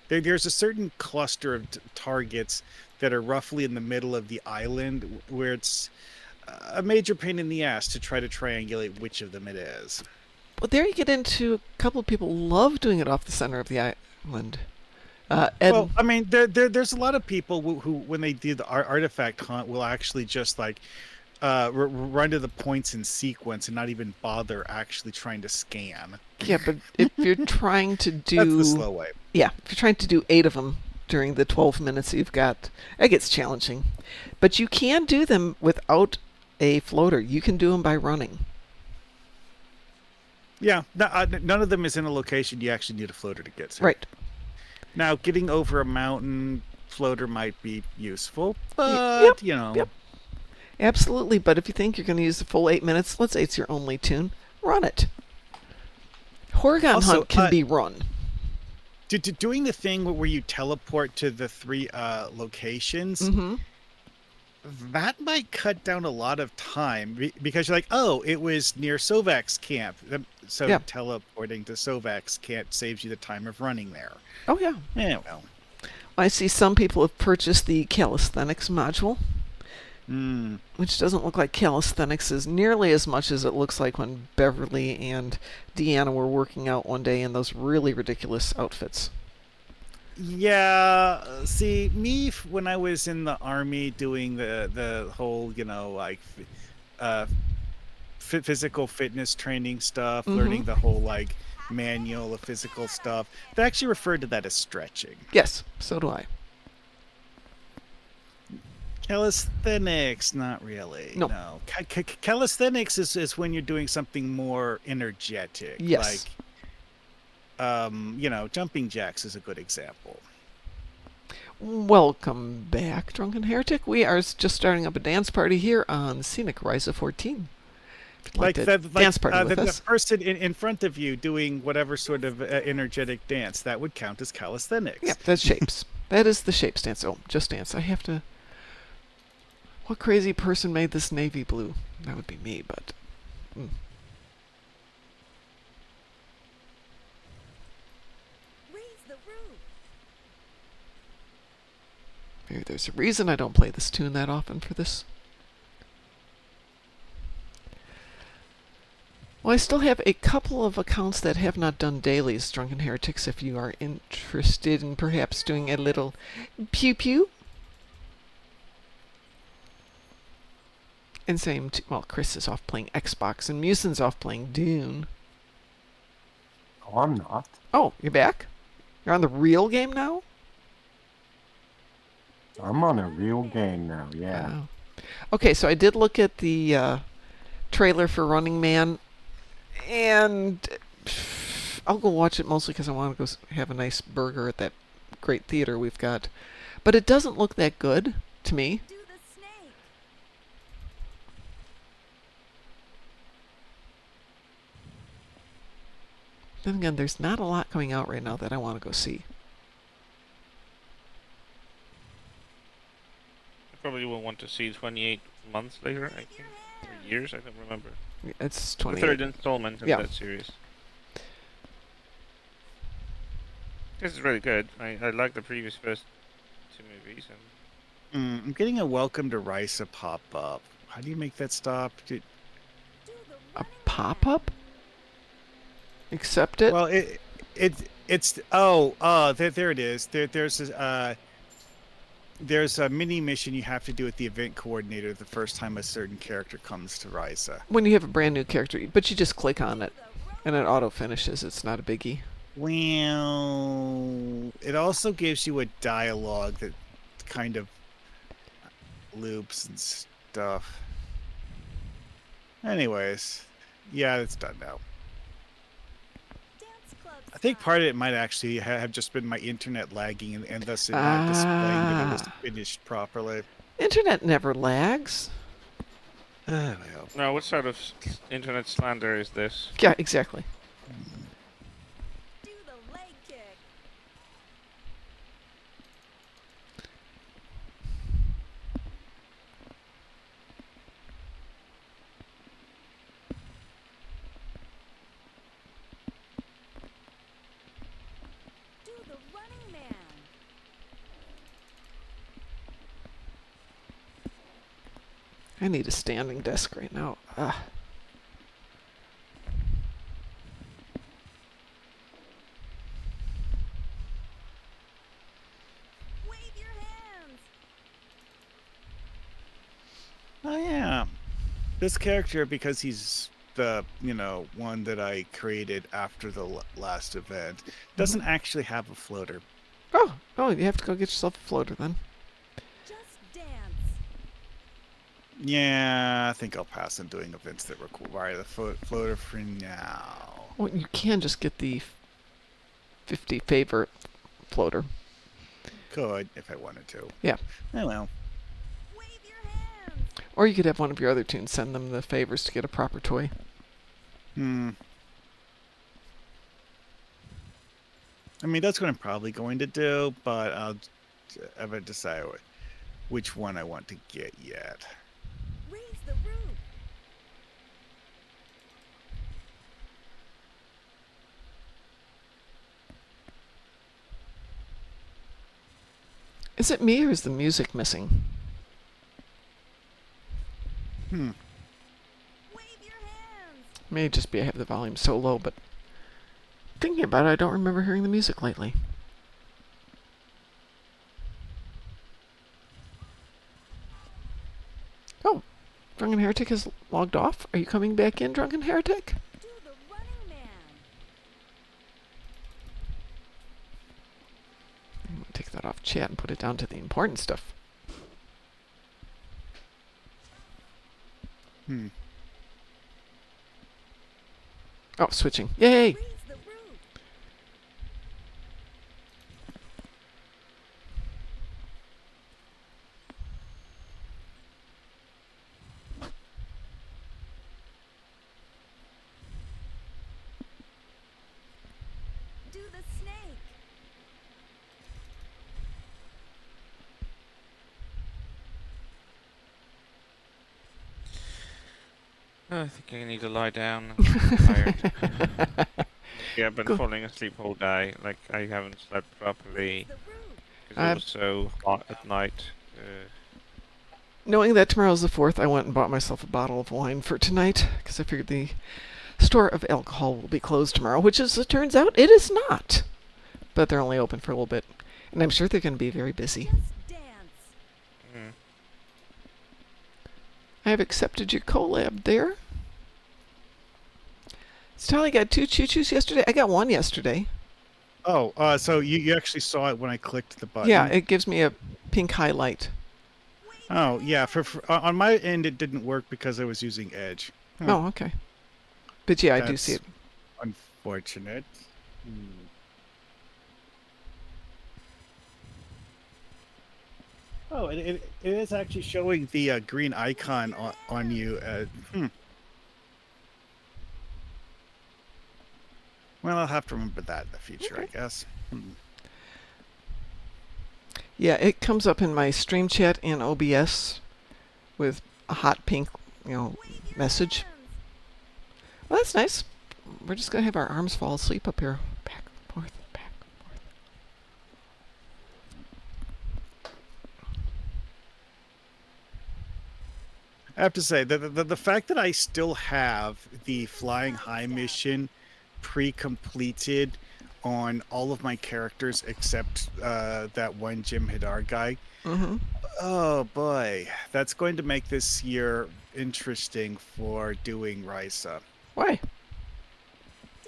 There's a certain cluster of targets that are roughly in the middle of the island where it's a major pain in the ass to try to triangulate which of them it is. Well, there you get into a couple of people love doing it off the center of the island. Well, I mean, there's a lot of people who when they do the artifact hunt, will actually just like run to the points in sequence and not even bother actually trying to scan. Yeah, but if you're trying to do... That's the slow way. Yeah, if you're trying to do 8 of them during the 12 minutes you've got, it gets challenging. But you can do them without a floater. You can do them by running. Yeah, none of them is in a location you actually need a floater to get to. Right. Now, getting over a mountain, floater might be useful, but, Yep. Absolutely, but if you think you're going to use the full 8 minutes, let's say it's your only tune, run it. Horgon Also, Hunt can be run. Doing the thing where you teleport to the 3 locations, that might cut down a lot of time because you're like, oh, it was near Sovak's camp. So teleporting to Sovak's camp saves you the time of running there. Oh, yeah. Yeah, well. I see some people have purchased the calisthenics module, which doesn't look like calisthenics is nearly as much as it looks like when Beverly and Deanna were working out one day in those really ridiculous outfits. Yeah, see, when I was in the army doing the whole, physical fitness training stuff, learning the whole, manual of physical stuff, they actually referred to that as stretching. Yes, so do I. Calisthenics, not really. No. Calisthenics is when you're doing something more energetic. Yes. Jumping jacks is a good example. Welcome back, Drunken Heretic. We are just starting up a dance party here on Scenic Rise of 14. If you'd like to dance party with us. The person in front of you doing whatever sort of energetic dance, that would count as calisthenics. Yeah, that's shapes. That is the shapes dance. Oh, just dance. I have to... What crazy person made this navy blue? That would be me, but... Raise the roof. Maybe there's a reason I don't play this tune that often for this. Well, I still have a couple of accounts that have not done dailies, Drunken Heretics, if you are interested in perhaps doing a little pew-pew. And same, Chris is off playing Xbox, and Muson's off playing Dune. Oh, I'm not. Oh, you're back? You're on the real game now? I'm on a real game now, yeah. Wow. Okay, so I did look at the trailer for Running Man, and I'll go watch it mostly because I want to go have a nice burger at that great theater we've got. But it doesn't look that good to me. Do the snake. Then again, there's not a lot coming out right now that I want to go see. I probably will want to see 28 months later, I think. Or years, I don't remember. It's The 28. third installment in Yeah. that series. This is really good. I like the previous first two movies. And I'm getting a welcome to Risa pop up. How do you make that stop? Do the A running pop-up? Accept it? Well, it's there it is. There's a mini mission you have to do with the event coordinator the first time a certain character comes to Risa. When you have a brand new character, but you just click on it and it auto finishes. It's not a biggie. Well, it also gives you a dialogue that kind of loops and stuff. Anyways, yeah, it's done now. dance club I think style. part of it might actually have just been my internet lagging and thus it not displaying that it was Ah. finished properly. Internet never lags. Well. now, what sort of internet slander is this? Yeah, exactly. Do the leg kick. Do the running man. I need a standing desk right now. Ah. Wave your hands. Oh yeah. This character, because he's the one that I created after the last event, doesn't actually have a floater. Oh, you have to go get yourself a floater then. Just dance. Yeah, I think I'll pass on doing events that require the floater for now. Well, you can just get the 50 favorite floater. Could if I wanted to. Yeah. Oh well. Wave your hands. Or you could have one of your other tunes send them the favors to get a proper toy. I mean, that's what I'm probably going to do, but I haven't decided which one I want to get yet. Raise the roof. Is it me or is the music missing? Hmm. Wave your hands. May just be I have the volume so low, but thinking about it, I don't remember hearing the music lately. Oh, Drunken Heretic has logged off. Are you coming back in, Drunken Heretic? Do the running man. I'm gonna take that off chat and put it down to the important stuff. Oh, switching. Yay! Raise the roof. Do the snake. I think I need to lie down. I'm tired. Yeah, I've been Go- falling asleep all day. Like, I haven't slept properly Raise the roof. because it was so hot at night. Knowing that tomorrow's the 4th, I went and bought myself a bottle of wine for tonight because I figured the store of alcohol will be closed tomorrow, which, as it turns out, it is not. But they're only open for a little bit, and I'm sure they're going to be very busy. Just dance. Mm. I have accepted your collab there. Stally got 2 choo-choos yesterday. I got 1 yesterday. Oh, so you actually saw it when I clicked the button? Yeah, it gives me a pink highlight. Oh, yeah. For on my end, it didn't work because I was using Edge. Oh, okay. But yeah, I do see it. That's unfortunate. Hmm. Oh, it is actually showing the green icon on you. Well, I'll have to remember that in the future, Okay. I guess. Yeah, it comes up in my stream chat in OBS with a hot pink, message. Well, that's nice. We're just gonna have our arms fall asleep up here. Back and forth, back and forth. I have to say the fact that I still have the flying high mission pre-completed on all of my characters except that one Jim Hadar guy. Mm-hmm. Oh boy, that's going to make this year interesting for doing Risa. Why?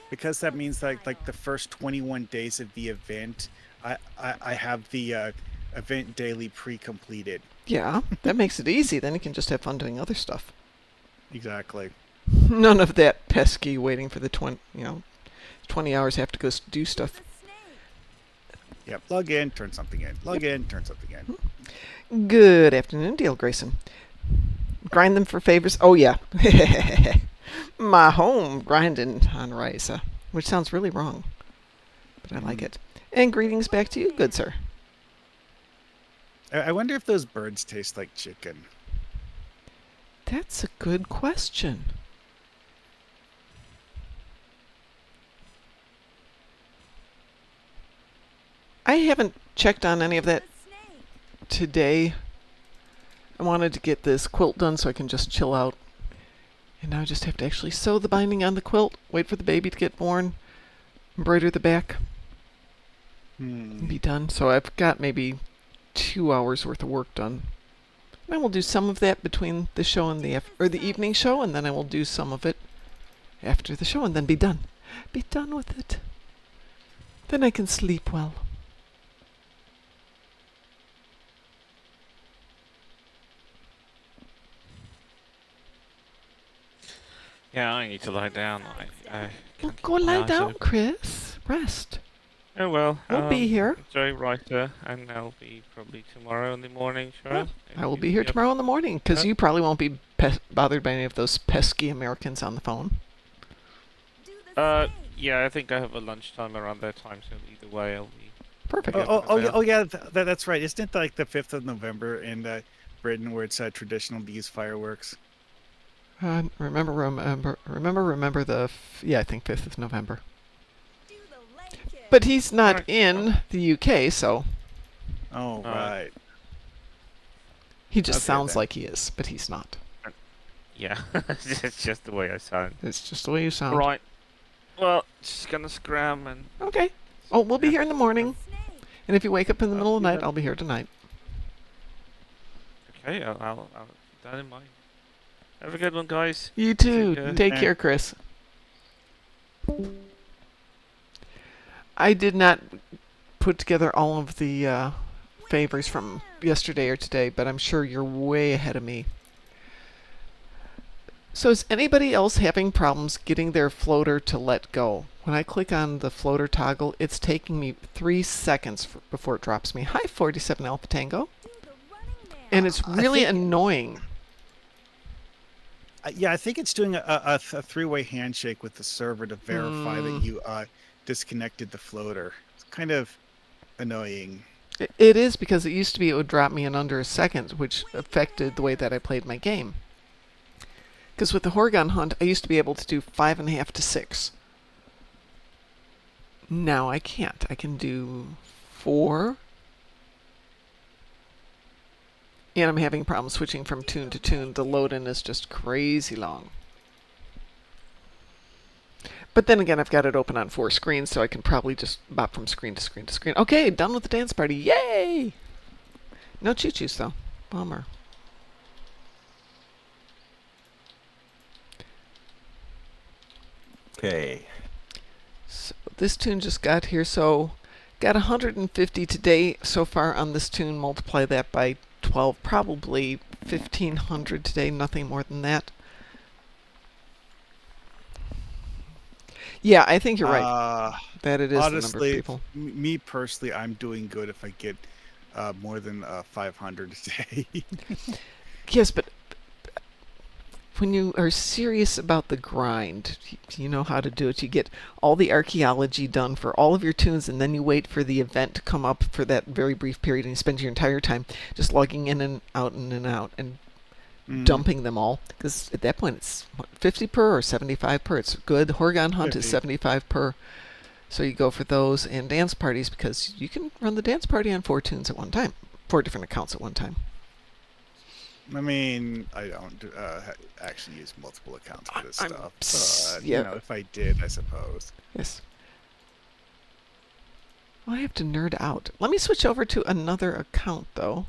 Because that means like the first 21 days of the event, I have the event daily pre-completed. Yeah, that makes it easy. Then you can just have fun doing other stuff. Exactly. None of that pesky waiting for the 20 hours have to go do stuff. Yep. Log in, turn something in. Log in, turn something in. Good afternoon, Dale Grayson. Grind them for favors. Oh yeah, my home grinding on Risa, which sounds really wrong, but I like it. And greetings back to you, good sir. I wonder if those birds taste like chicken. That's a good question. I haven't checked on any of that today. I wanted to get this quilt done so I can just chill out. And now I just have to actually sew the binding on the quilt, wait for the baby to get born, embroider the back, and be done. So I've got maybe 2 hours worth of work done. And I will do some of that between the show and the evening show, and then I will do some of it after the show, and then be done. Be done with it. Then I can sleep well. Yeah, I need to lie down. I Well, can't go keep my lie eyes down, open. Chris. Rest. Oh well. We'll be here. Enjoy Writer, and I'll be probably tomorrow in the morning, sure. Yeah, I will be here tomorrow in the morning, because you probably won't be bothered by any of those pesky Americans on the phone. Yeah, I think I have a lunchtime around that time, so either way I'll be... Perfect. Yeah, that's right. Isn't it like the 5th of November in Britain where it's traditional to use fireworks? Remember the, I think 5th of November. But he's not in the UK, so Oh, right. he just Okay, sounds then. like he is, but he's not. Yeah, it's just the way I sound. It's just the way you sound. Right. Well, just gonna scram and... Okay. Oh, we'll be here in the morning. And if you wake up in the middle of the night, I'll be here tonight. Okay, I'll keep that in mind. Have a good one, guys. You too. Take care. Take care, Chris. I did not put together all of the favors from yesterday or today, but I'm sure you're way ahead of me. So is anybody else having problems getting their floater to let go? When I click on the floater toggle, it's taking me 3 seconds before it drops me. Hi, 47 Alpha Tango. And it's really annoying. Yeah, I think it's doing a three-way handshake with the server to verify that you disconnected the floater. It's kind of annoying. It is, because it used to be it would drop me in under a second, which affected the way that I played my game. Because with the Horgon Hunt, I used to be able to do 5.5 to 6. Now I can't. I can do 4. And I'm having problems switching from tune to tune. The load-in is just crazy long. But then again, I've got it open on 4 screens, so I can probably just bop from screen to screen to screen. Okay, done with the dance party. Yay! No choo-choos, though. Bummer. Okay. So this tune just got here, so got 150 today so far on this tune. Multiply that by 12, probably 1,500 today, nothing more than that. Yeah, I think you're right. Uh, That it is the number of honestly, people. me personally, I'm doing good if I get more than 500 a day. Yes, but when you are serious about the grind, you know how to do it. You get all the archaeology done for all of your tunes, and then you wait for the event to come up for that very brief period, and you spend your entire time just logging in and out and Mm, dumping them all. Because at that point, it's what, 50 per or 75 per. It's good. Horgon Hunt is 50. 75 per. So you go for those and dance parties because you can run the dance party on 4 tunes at one time, 4 different accounts at one time. I mean, I don't actually use multiple accounts for this I'm stuff, but yeah. if I did, I suppose. Yes. Well, I have to nerd out. Let me switch over to another account, though.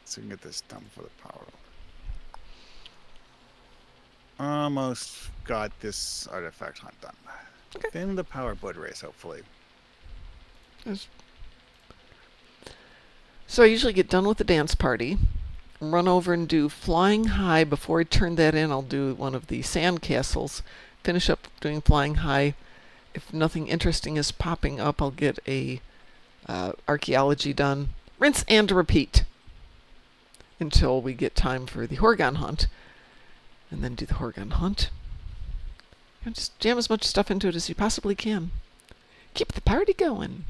So we can get this done for the power. Almost got this artifact hunt done. Okay. Then the power board race, hopefully. So I usually get done with the dance party, run over and do flying high. Before I turn that in, I'll do one of the sand castles, finish up doing flying high. If nothing interesting is popping up, I'll get a archaeology done. Rinse and repeat until we get time for the Horgon Hunt. And then do the Horgon Hunt. And just jam as much stuff into it as you possibly can. Keep the party going.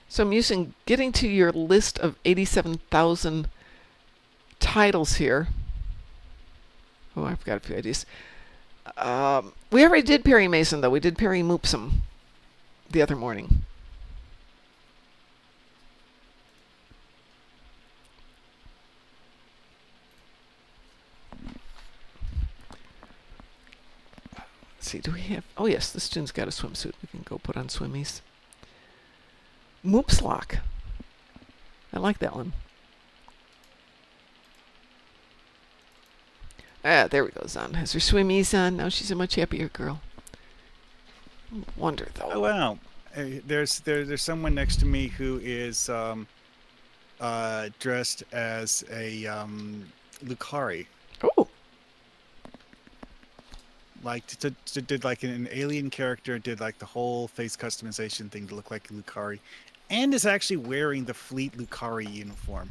So I'm using getting to your list of 87,000 titles here. Oh, I've got a few ideas. We already did Perry Mason, though. We did Perry Moopsy the other morning. Let's see, do we have... Oh, yes, this student's got a swimsuit. We can go put on swimmies. Moopslock. I like that one. Ah, there we go, Zan. Has her swimmies on. Now she's a much happier girl. Wonder, though. Oh wow, there's someone next to me who is dressed as a Lucari. Oh, Like did like an alien character, did like the whole face customization thing to look like Lucari, and is actually wearing the Fleet Lucari uniform.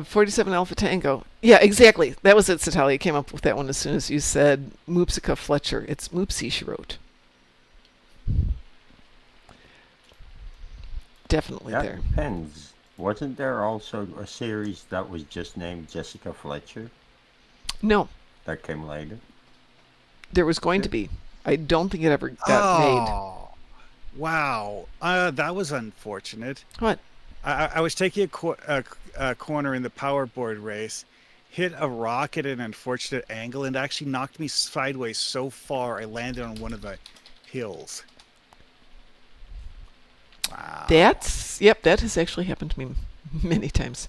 47 Alpha Tango. Yeah, exactly. That was it, Satalia. Came up with that one as soon as you said Moopsica Fletcher. It's Moopsy, she wrote. Definitely That there. depends. Wasn't there also a series that was just named Jessica Fletcher No, that came later? there was going to be. I don't think it ever got made. Oh, wow. That was unfortunate. What? I was taking a corner in the powerboard race, hit a rock at an unfortunate angle, and actually knocked me sideways so far I landed on one of the hills. Wow. That has actually happened to me many times.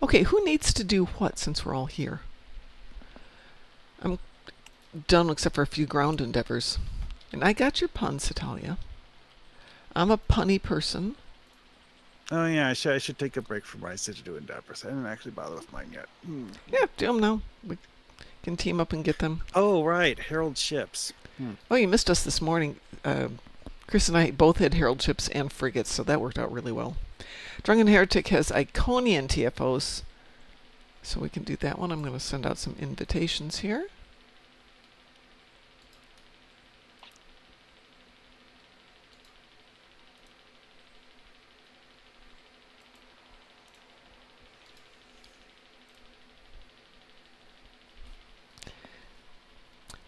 Okay, who needs to do what since we're all here? I'm done except for a few ground endeavors. And I got your puns, Italia. I'm a punny person. Oh yeah, I should take a break from my to endeavors. I didn't actually bother with mine yet. Yeah, do them now. We can team up and get them. Oh right, Herald ships. Oh, you missed us this morning. Chris and I both had Herald ships and frigates, so that worked out really well. Drunken Heretic has Iconian TFOs, so we can do that one. I'm going to send out some invitations here.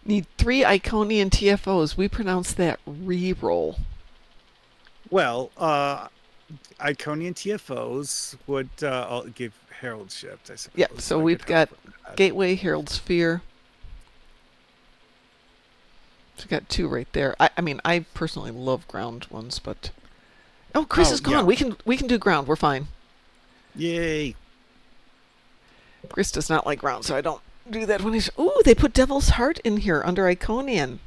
Need 3 Iconian TFOs. We pronounce that re-roll. Well, Iconian TFOs would give Herald ships, I suppose. Yep, so I we've could got help with that. Gateway, Herald Sphere. So we've got 2 right there. I mean, I personally love ground ones, but... Oh, Chris Oh, is gone. yeah. We can do ground. We're fine. Yay! Chris does not like ground, so I don't do that when he's... Ooh, they put Devil's Heart in here under Iconian.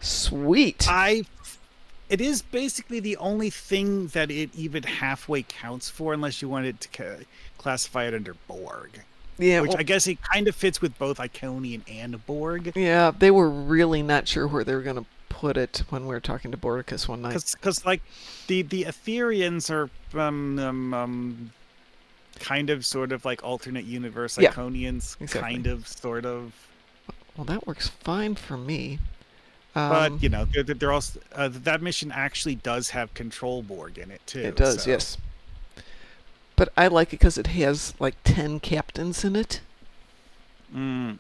Sweet. It is basically the only thing that it even halfway counts for, unless you wanted to classify it under Borg. Yeah, Which well, I guess it kind of fits with both Iconian and Borg. yeah, they were really not sure where they were going to put it when we were talking to Bordicus one night. Because like the Etherians are kind of sort of like alternate universe Yeah, Iconians, exactly. kind of sort of. Well, that works fine for me. But you know, they're also that mission actually does have control Borg in it too. It does, so. yes. But I like it because it has like 10 captains in it.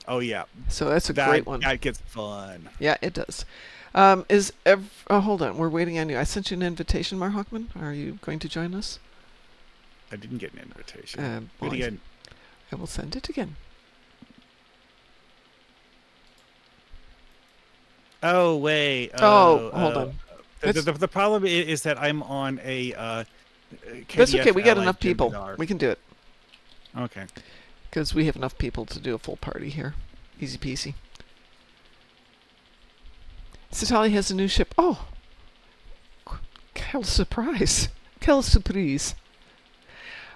Oh yeah, So that's a great one. That gets fun. Yeah, it does. Hold on, we're waiting on you. I sent you an invitation, Mar Hockman. Are you going to join us? I didn't get an invitation. Well, But again, I will send it again. oh wait. Hold on. The problem is that I'm on a. That's okay. KDF We got allied enough people. Jem'Hadar. We can do it Okay. because we have enough people to do a full party here. Easy peasy. Citali has a new ship. Oh, quelle surprise! Quelle surprise!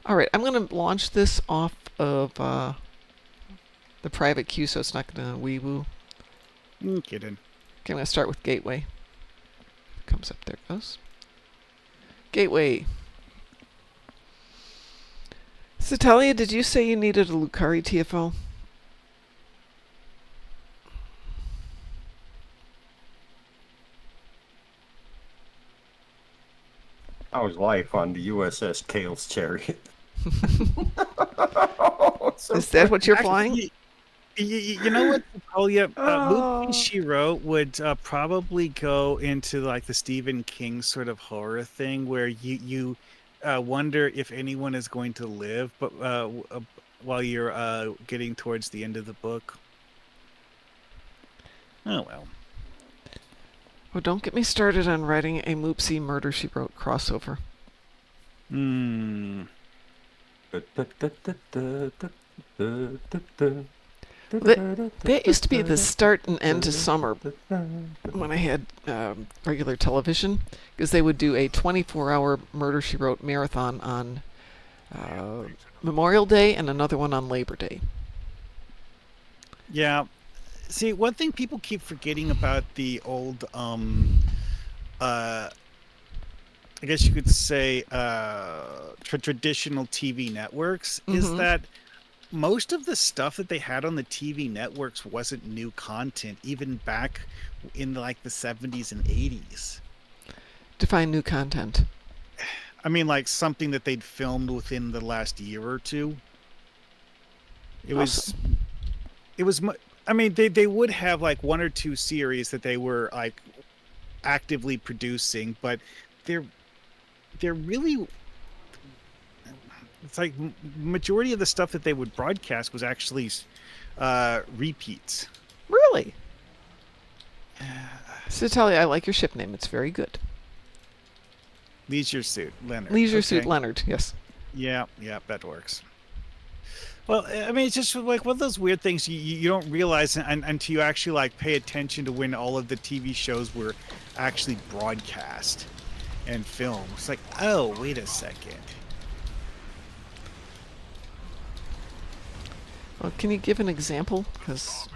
All right, I'm going to launch this off of the private queue, so it's not going to wee-woo. Kidding. Okay, I'm going to start with Gateway. Comes up, there it goes. Gateway. Citalia, did you say you needed a Lucari TFO? How's life on the USS Kale's Chariot? Is that what you're Actually, flying? You know what? Oh yeah, Oh. movie she wrote would probably go into like the Stephen King sort of horror thing, where you wonder if anyone is going to live, but while you're getting towards the end of the book. Oh well. Oh, don't get me started on writing a Moopsy Murder She Wrote crossover. That used to be the start and end to summer when I had regular television, because they would do a 24-hour Murder She Wrote marathon on Memorial Day and another one on Labor Day. Yeah. See, one thing people keep forgetting about the old, I guess you could say, traditional TV networks is Mhm. that most of the stuff that they had on the TV networks wasn't new content, even back in like the 70s and 80s. Define new content. I mean, like something that they'd filmed within the last year or two. It was. Awesome. It was. I mean, they would have like one or two series that they were like actively producing, but they're really. It's like majority of the stuff that they would broadcast was actually repeats. Really? So tell you, I like your ship name. It's very good. Leisure Suit Leonard. Leisure Okay. Suit Leonard. Yes. Yeah, that works. Well, I mean, it's just like one of those weird things you don't realize until you actually like pay attention to when all of the TV shows were actually broadcast and filmed. It's like, oh, wait a second. Well, can you give an example? Because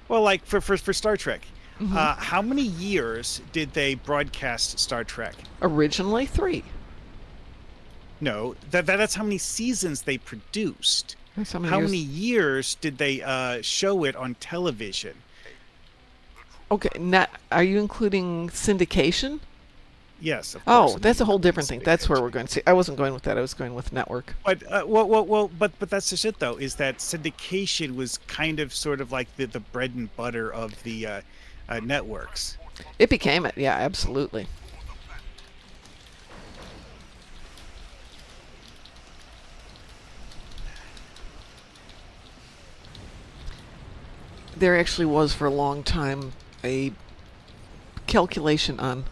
Well, like for Star Trek, how many years did they broadcast Star Trek? originally 3. No, that's how many seasons they produced. That's how How years- many years did they show it on television? Okay. Now, are you including syndication? Yes. Of course, Oh, that's a whole different thing. That's where syndication. we're going to see. I wasn't going with that. I was going with network. But but that's just it though. Is that syndication was kind of sort of like the bread and butter of the networks. It became it. Yeah, absolutely. There actually was for a long time a calculation on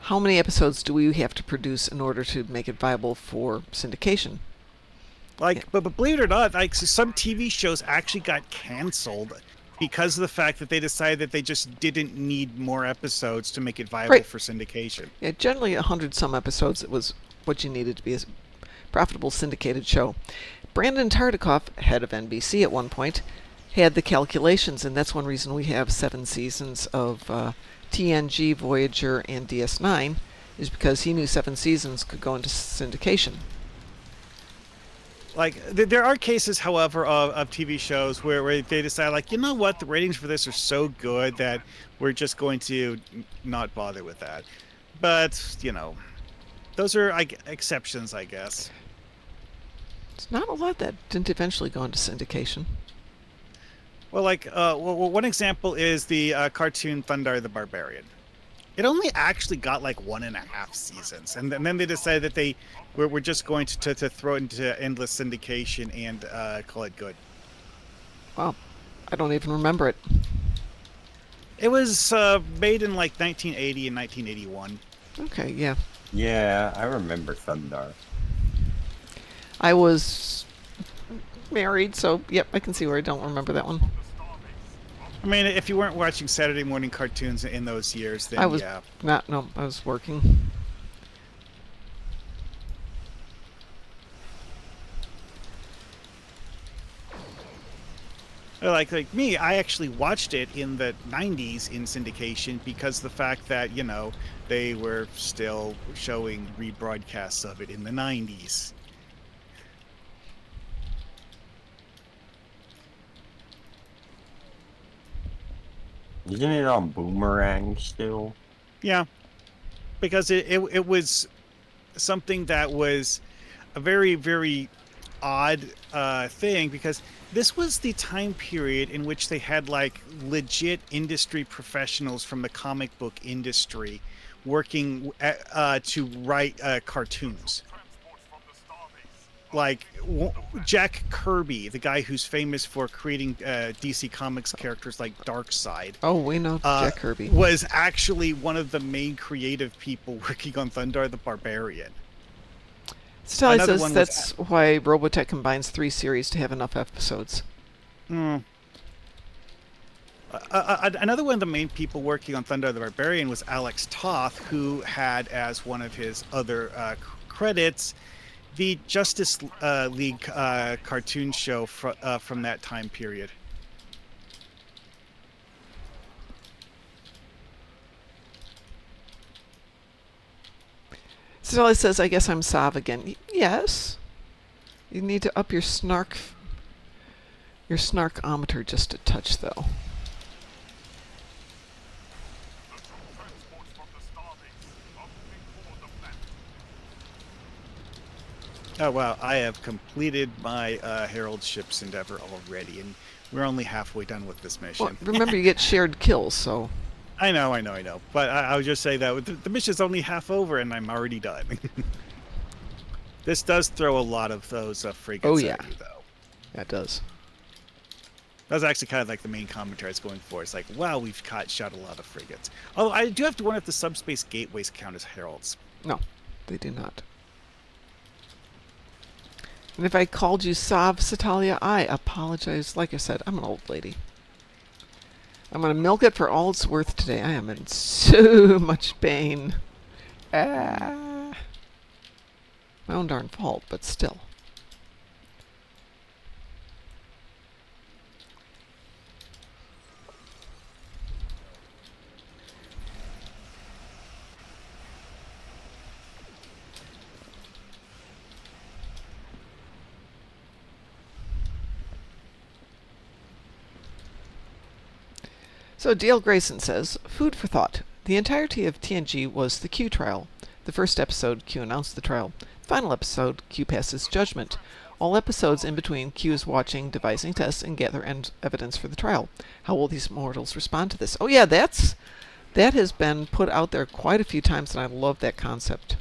how many episodes do we have to produce in order to make it viable for syndication. Like, but believe it or not, like some TV shows actually got canceled because of the fact that they decided that they just didn't need more episodes to make it viable Right. for syndication. Yeah, generally 100 some episodes it was what you needed to be a profitable syndicated show. Brandon Tartikoff, head of NBC at one point, had the calculations, and that's one reason we have 7 seasons of TNG, Voyager, and DS9, is because he knew 7 seasons could go into syndication. Like, there are cases, however, of TV shows where they decide, like, you know what, the ratings for this are so good that we're just going to not bother with that. But, you know, those are exceptions, I guess. It's not a lot that didn't eventually go into syndication. Well, like, one example is the cartoon Thundar the Barbarian. It only actually got like 1.5 seasons, and then they decided that they were just going to throw it into endless syndication and call it good. Wow, I don't even remember it. It was made in like 1980 and 1981. Okay, yeah. Yeah, I remember Thundar. I was married, so yep, I can see where I don't remember that one. I mean, if you weren't watching Saturday morning cartoons in those years, then I was yeah. no, I was working. Like me, I actually watched it in the 90s in syndication because the fact that, you know, they were still showing rebroadcasts of it in the 90s. Isn't it on Boomerang still? Yeah, because it was something that was a very, very odd thing, because this was the time period in which they had like legit industry professionals from the comic book industry working to write cartoons. Like Jack Kirby, the guy who's famous for creating DC Comics characters like Darkseid, Oh, we know Jack Kirby. was actually one of the main creative people working on Thundar the Barbarian. Stella another says one was that's why Robotech combines 3 series to have enough episodes. Another one of the main people working on Thundar the Barbarian was Alex Toth, who had as one of his other credits the Justice League cartoon show from that time period. Stella says, I guess I'm Sav again. Yes. You need to up your snarkometer just a touch, though. Oh wow, I have completed my Herald ship's endeavor already, and we're only halfway done with this Well, mission. remember you get shared kills, so I know. But I would just say that the mission's only half over, and I'm already done. This does throw a lot of those oh frigates yeah, at you, though. that does. That was actually kind of like the main commentary I was going for. It's like, wow, we've shot a lot of frigates. Although I do have to wonder if the subspace gateways count as heralds. No, they do not. And if I called you Sav Satalia, I apologize. Like I said, I'm an old lady. I'm going to milk it for all it's worth today. I am in so much pain. Ah. My own darn fault, but still. So Dale Grayson says, food for thought. The entirety of TNG was the Q trial. The first episode, Q announced the trial. The final episode, Q passes judgment. All episodes in between, Q is watching, devising tests, and gather evidence for the trial. How will these mortals respond to this? Oh yeah, that has been put out there quite a few times, and I love that concept.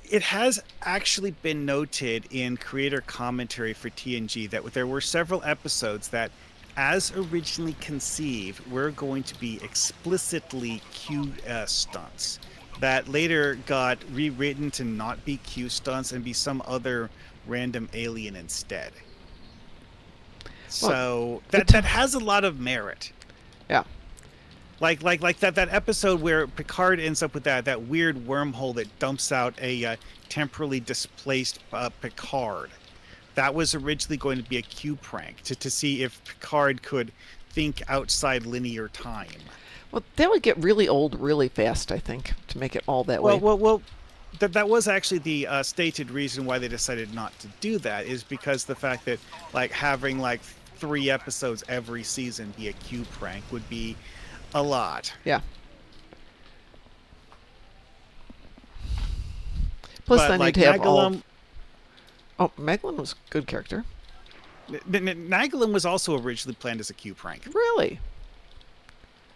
It has actually been noted in creator commentary for TNG that there were several episodes that, as originally conceived, were going to be explicitly Q stunts that later got rewritten to not be Q stunts and be some other random alien instead. So that has a lot of merit. Yeah. Like that episode where Picard ends up with that weird wormhole that dumps out a temporally displaced Picard. That was originally going to be a Q prank to see if Picard could think outside linear time. Well, that would get really old really fast, I think, to make it all that way. Well, that was actually the stated reason why they decided not to do that, is because the fact that like having like 3 episodes every season be a Q prank would be a lot. Yeah. Plus, But then like you'd have Nagalum, Oh, Megalyn was a good character. Nagalum was also originally planned as a Q prank. Really?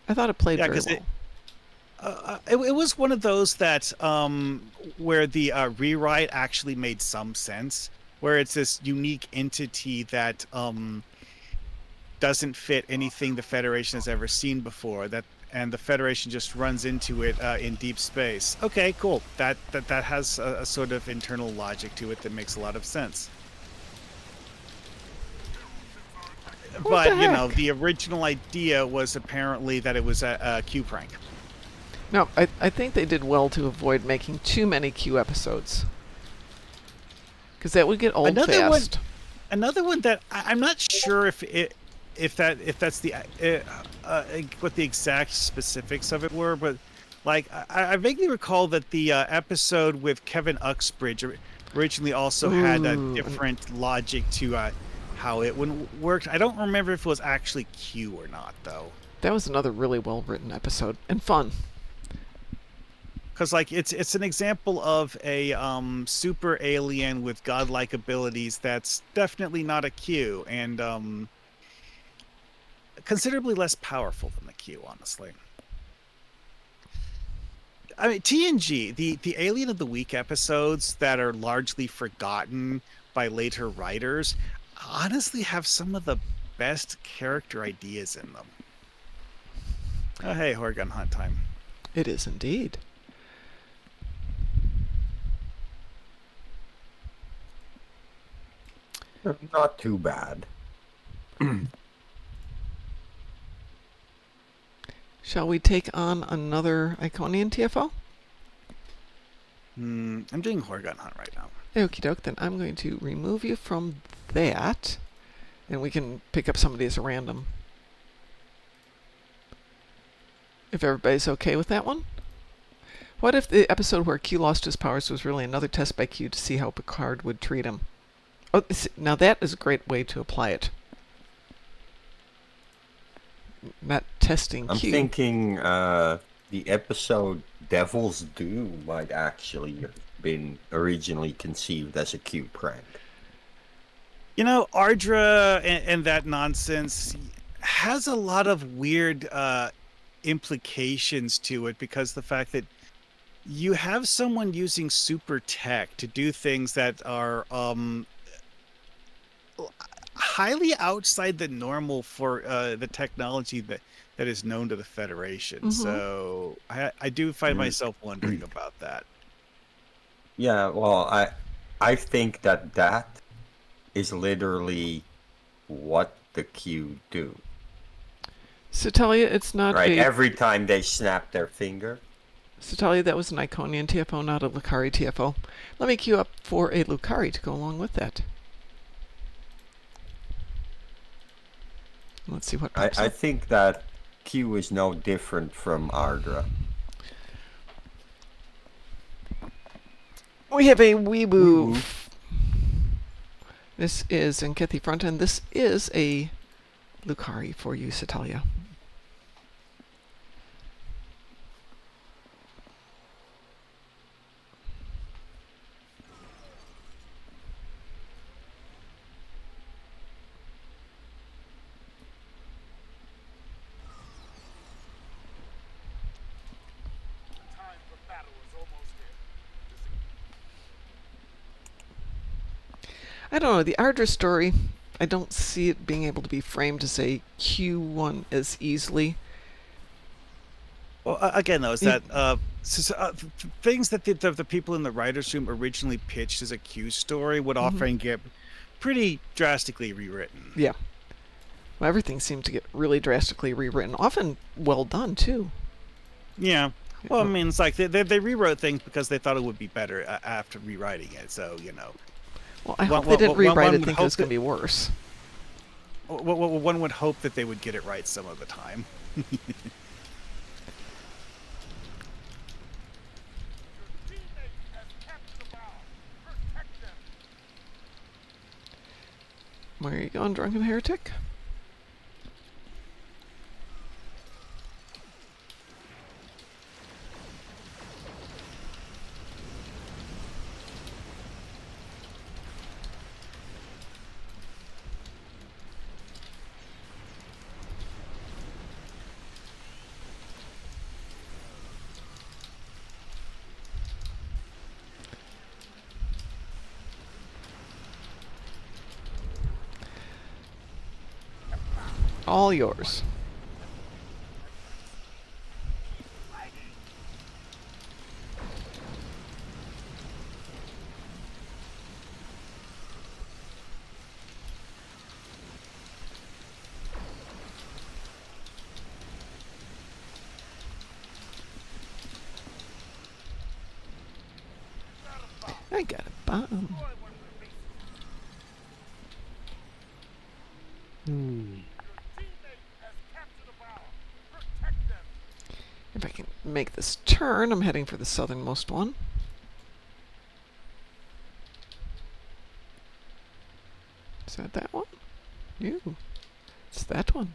I thought it played Yeah, very 'cause well. it was one of those that where the rewrite actually made some sense, where it's this unique entity that doesn't fit anything the Federation has ever seen before, and the Federation just runs into it in deep space. Okay, cool. That has a sort of internal logic to it that makes a lot of sense. What But the you know, heck? the original idea was apparently that it was a Q prank. No, I think they did well to avoid making too many Q episodes. Because that would get old fast. Another one that I'm not sure if that's the what the exact specifics of it were, but like I vaguely recall that the episode with Kevin Uxbridge originally also had a Ooh. different logic to how it worked. I don't remember if it was actually Q or not, though. That was another really well written episode and fun. Because like it's an example of a super alien with godlike abilities that's definitely not a Q, and considerably less powerful than the Q, honestly. I mean, TNG, the Alien of the Week episodes that are largely forgotten by later writers, honestly have some of the best character ideas in them. Oh, hey, Horgun Hunt time. It is indeed. Not too bad. Shall we take on another Iconian TFO? I'm doing Horgun Hunt right now. Okie doke, then I'm going to remove you from that. And we can pick up some of these at random. If everybody's okay with that one. What if the episode where Q lost his powers was really another test by Q to see how Picard would treat him? Oh, now that is a great way to apply it. Not testing I'm Q. thinking the episode Devil's Due might actually been originally conceived as a Q prank. You know, Ardra and that nonsense has a lot of weird implications to it, because the fact that you have someone using super tech to do things that are highly outside the normal for the technology that is known to the Federation. So I do find myself wondering about that. Yeah, well, I think that is literally what the Q do. Satalia, it's not Right? a. Every time they snap their finger. Satalia, that was an Iconian TFO, not a Lucari TFO. Let me queue up for a Lucari to go along with that. Let's see what pops I up. think that Q is no different from Ardra. We have a Weeboo. Woo-woo. This is in Kithy Front, and this is a Lucari for you, Satalia. I don't know, the Ardra story, I don't see it being able to be framed as a Q1 as easily. Well, again, though, is Yeah. that things that the people in the writers' room originally pitched as a Q story would often get pretty drastically rewritten. Yeah. Well, everything seemed to get really drastically rewritten, often well done, too. Yeah. Well, I mean, it's like they rewrote things because they thought it would be better after rewriting it. So, you know. Well, I hope they didn't rewrite it thinking it was going to be worse. One would hope that they would get it right some of the time. Where are you going, drunken heretic? All yours. I got a bomb. If I can make this turn, I'm heading for the southernmost one. Is that one? Ew. It's that one.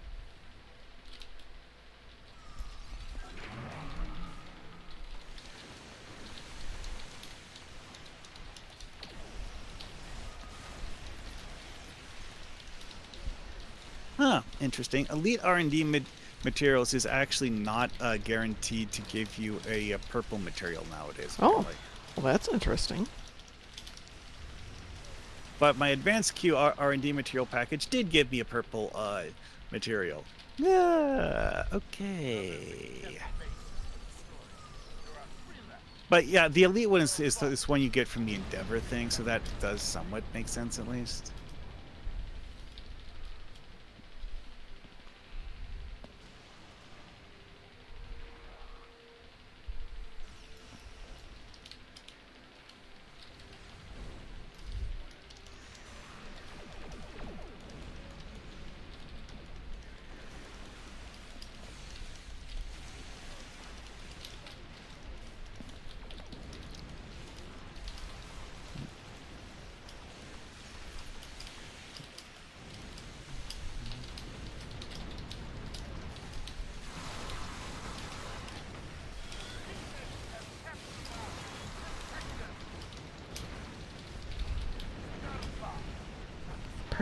Huh. Interesting. Elite R&D materials is actually not guaranteed to give you a purple material nowadays. Oh. Apparently. Well, that's interesting. But my advanced Q R&D material package did give me a purple material. Yeah. Okay. But yeah, the elite one is one you get from the Endeavor thing, so that does somewhat make sense at least.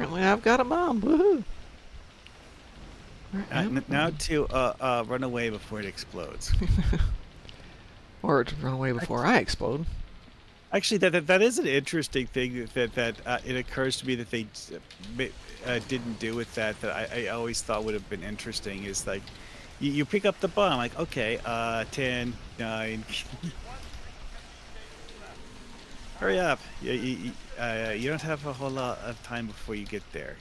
Apparently I've got a bomb. Woohoo! Where am Now I? to run away before it explodes. Or to run away before I explode. Actually, that is an interesting thing that it occurs to me that they didn't do with that I always thought would have been interesting is like you pick up the bomb like okay 10 9 hurry up you don't have a whole lot of time before you get there.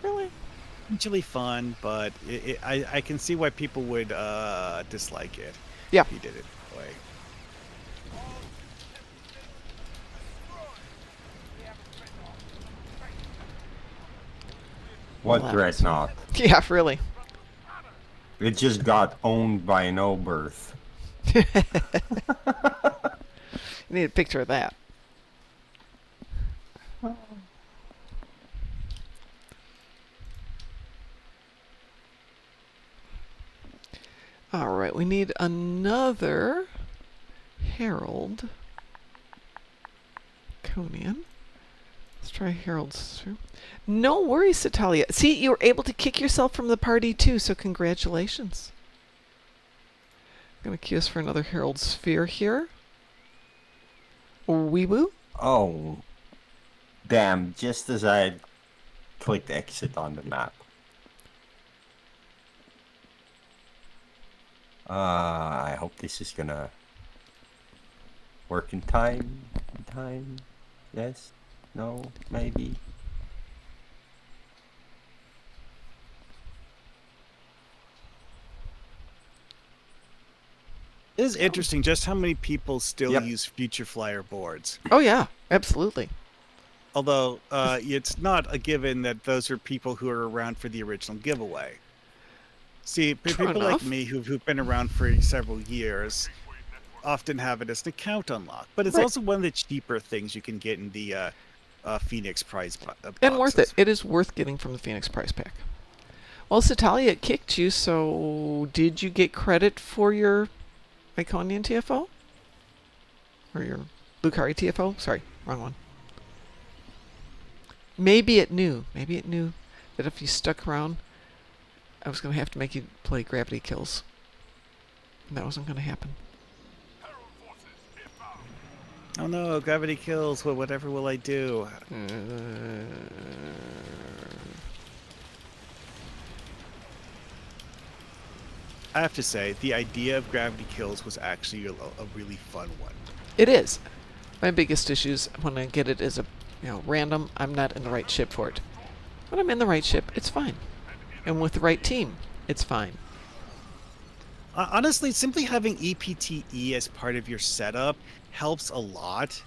Really? Potentially fun, but I can see why people would dislike it. Yeah. If he did it that way. What Well, that was- dreadnought? Yeah, really. It just got owned by no birth. You need a picture of that. All right, we need another Herald. Conian. Let's try Herald's. No worries, Satalia. See, you were able to kick yourself from the party too, so congratulations. I'm going to queue us for another Herald Sphere here. Weeboo. Oh, damn! Just as I had clicked exit on the map. I hope this is gonna work in time. In time? Yes? No? Maybe? It is interesting just how many people still Yep. use Future Flyer boards. Oh, yeah, absolutely. Although it's not a given that those are people who are around for the original giveaway. See, True people like enough. me who've been around for several years often have it as an account unlock. But it's Right. also one of the cheaper things you can get in the Phoenix prize And worth boxes. it. It is worth getting from the Phoenix Prize Pack. Well, Satalia kicked you, so did you get credit for your Iconian TFO? Or your Lucari TFO? Sorry, wrong one. Maybe it knew that if you stuck around, I was going to have to make you play gravity kills. And that wasn't going to happen. Oh no, gravity kills. Well, whatever will I do? I have to say, the idea of gravity kills was actually a really fun one. It is. My biggest issues when I get it is random. I'm not in the right ship for it. When I'm in the right ship, it's fine. And with the right team, it's fine. Honestly, simply having EPTE as part of your setup helps a lot.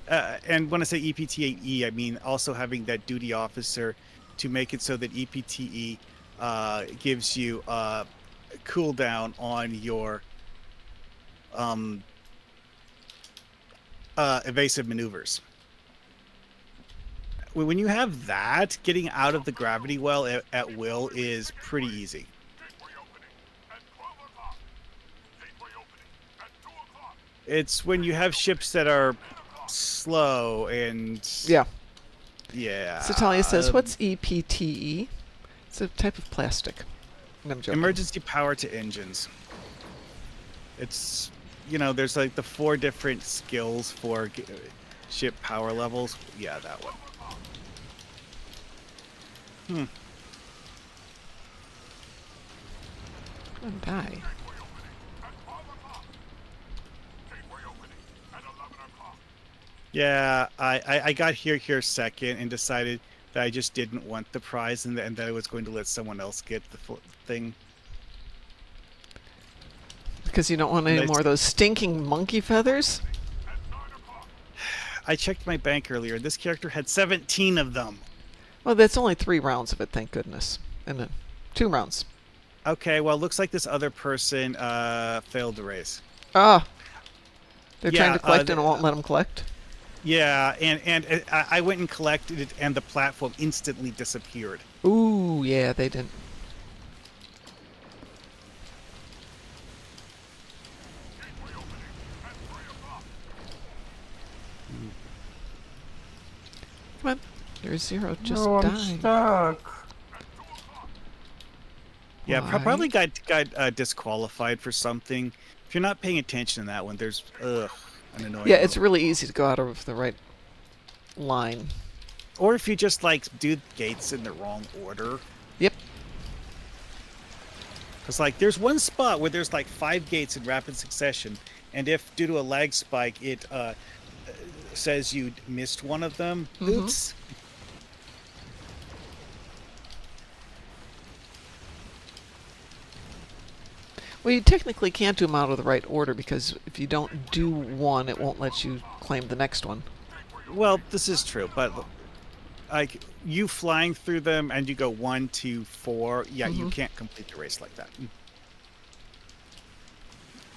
And when I say EPTE, I mean also having that duty officer to make it so that EPTE gives you cooldown on your evasive maneuvers. When you have that, getting out of the gravity well at will is pretty easy. It's when you have ships that are slow and Yeah. yeah. Satalia says, what's EPTE? It's a type of plastic. And I'm joking. Emergency power to engines. It's there's like the 4 different skills for ship power levels. Yeah, that one. Come on, die. Yeah, I got here second and decided that I just didn't want the prize and that I was going to let someone else get the thing. Because you don't want any Nice. more of those stinking monkey feathers? I checked my bank earlier. This character had 17 of them. Well, that's only 3 rounds of it, thank goodness. And then 2 rounds. Okay, well, looks like this other person failed the race. Ah! They're Yeah, trying to collect and it won't let them collect? Yeah, and I went and collected it, and the platform instantly disappeared. Ooh, yeah, they didn't. There's Zero just No, I'm died. stuck. Yeah, Why? probably got disqualified for something. If you're not paying attention in that one, there's an annoying. Yeah, it's move. really easy to go out of the right line. Or if you just like do gates in the wrong order. Yep. Because like there's one spot where there's like 5 gates in rapid succession, and if due to a lag spike it says you missed one of them, oops. Well, you technically can't do them out of the right order because if you don't do one, it won't let you claim the next one. Well, this is true, but like you flying through them and you go 1, 2, 4, yeah, you can't complete the race like that.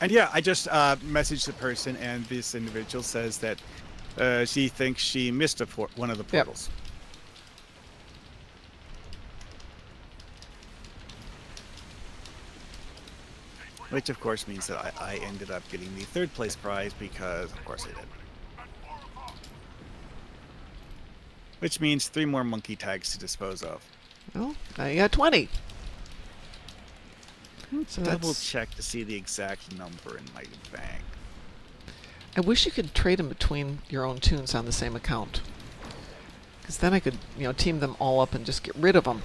And yeah, I just messaged the person, and this individual says that she thinks she missed one of the portals. Which, of course, means that I ended up getting the 3rd place prize because, of course, I did. Which means 3 more monkey tags to dispose of. Well, now you got 20. So Double that's... check to see the exact number in my bank. I wish you could trade them between your own tunes on the same account. Because then I could, team them all up and just get rid of them.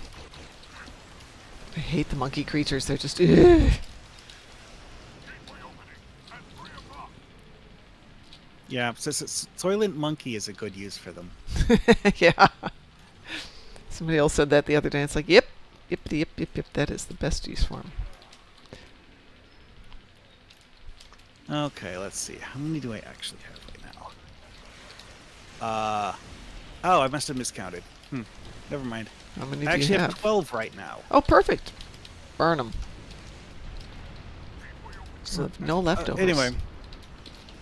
I hate the monkey creatures. They're just... Ugh. Yeah, so Soylent Monkey is a good use for them. Yeah. Somebody else said that the other day. It's like, yep. That is the best use for them. Okay, let's see. How many do I actually have right now? Oh, I must have miscounted. Never mind. How many I do actually you have have? 12 right now. Oh, perfect. Burn them. So, No leftovers.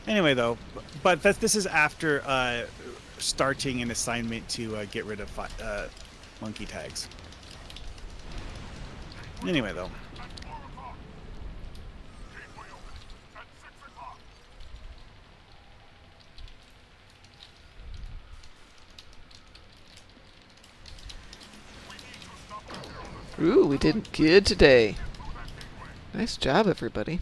Anyway, though, but this is after starting an assignment to get rid of monkey tags. Anyway, though. Ooh, we did good today. Nice job, everybody.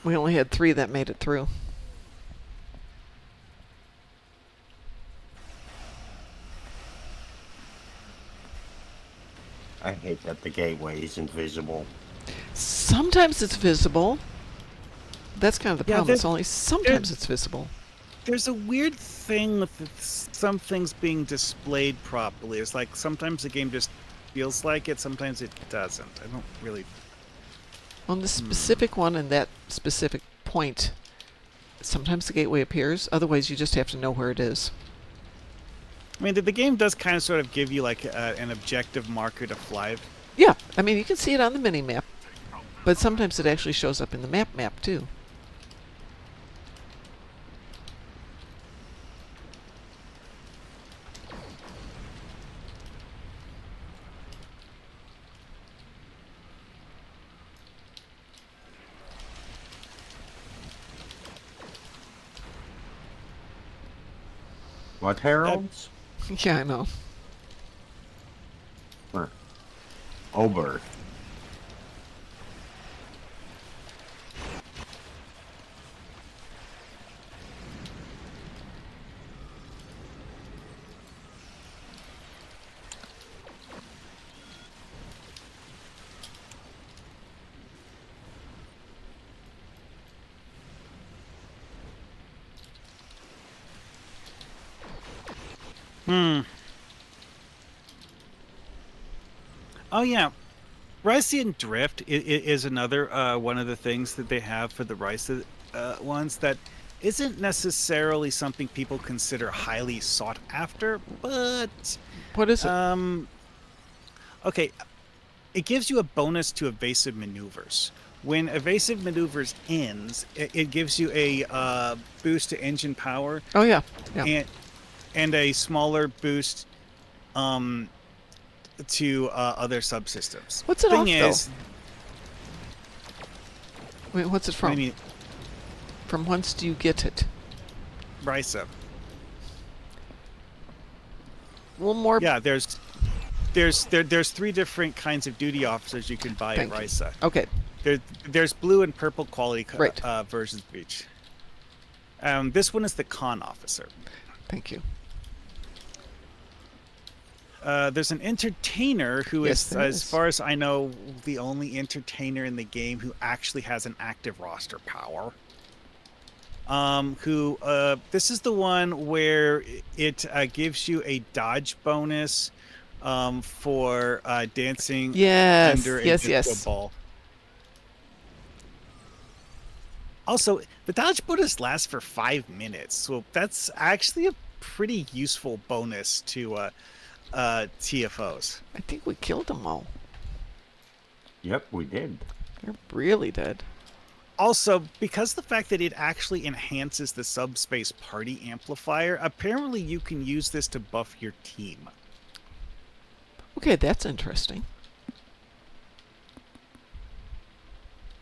We only had 3 that made it through. I hate that the gateway isn't visible. Sometimes it's visible. That's kind of the Yeah, problem. It's only sometimes it's visible. There's a weird thing with some things being displayed properly. It's like sometimes the game just feels like it, sometimes it doesn't. I don't really... On the specific one and that specific point, sometimes the gateway appears. Otherwise, you just have to know where it is. I mean, the game does kind of sort of give you like an objective marker to fly. Yeah, I mean, you can see it on the mini-map. But sometimes it actually shows up in the map too. What heralds? Yeah, I know. Ober. Oh yeah, Rycian Drift is another one of the things that they have for the Rycian ones that isn't necessarily something people consider highly sought after, but What is it? okay, it gives you a bonus to evasive maneuvers. When evasive maneuvers ends, it gives you a boost to engine power. Oh, yeah. Yeah. And a smaller boost to other subsystems. What's it Thing off, is, Wait, what's it from? I mean, From whence do you get it? Risa. One more. Yeah, there's 3 different kinds of duty officers you can buy Thank at you. Risa. Okay. There's blue and purple quality Right. versions of each. This one is the con officer. Thank you. There's an entertainer who Yes, is, there as is. far as I know, the only entertainer in the game who actually has an active roster power. This is the one where it gives you a dodge bonus for dancing Yes. under a Yes. disco Yes. ball. Also, the dodge bonus lasts for 5 minutes, so that's actually a pretty useful bonus to TFOs. I think we killed them all. Yep, we did. They're really dead. Also, because the fact that it actually enhances the subspace party amplifier, apparently you can use this to buff your team. Okay, that's interesting.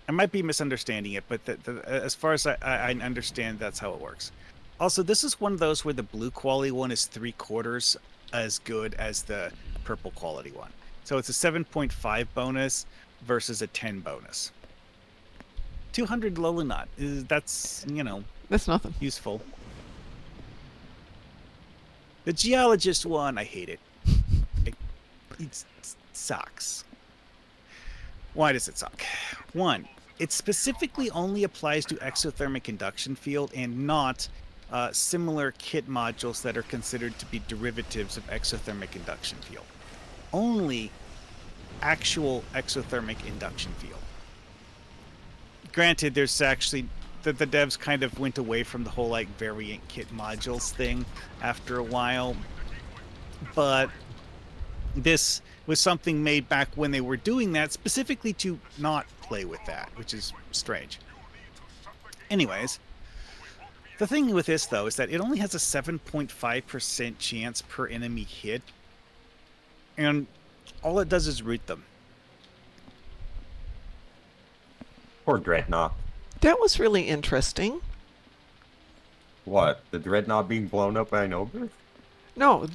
I might be misunderstanding it, but as far as I understand, that's how it works. Also, this is one of those where the blue quality one is 3/4 as good as the purple quality one. So it's a 7.5 bonus versus a 10 bonus. 200 Lolonut that's, That's nothing. useful. The geologist one, I hate it. It sucks. Why does it suck? 1, it specifically only applies to exothermic induction field and not similar kit modules that are considered to be derivatives of exothermic induction field. Only actual exothermic induction field. Granted, there's actually the devs kind of went away from the whole like variant kit modules thing after a while, but this was something made back when they were doing that specifically to not play with that, which is strange. Anyways, the thing with this though is that it only has a 7.5% chance per enemy hit, and all it does is root them. Poor Dreadnought. That was really interesting. What? The Dreadnought being blown up by an ogre? No,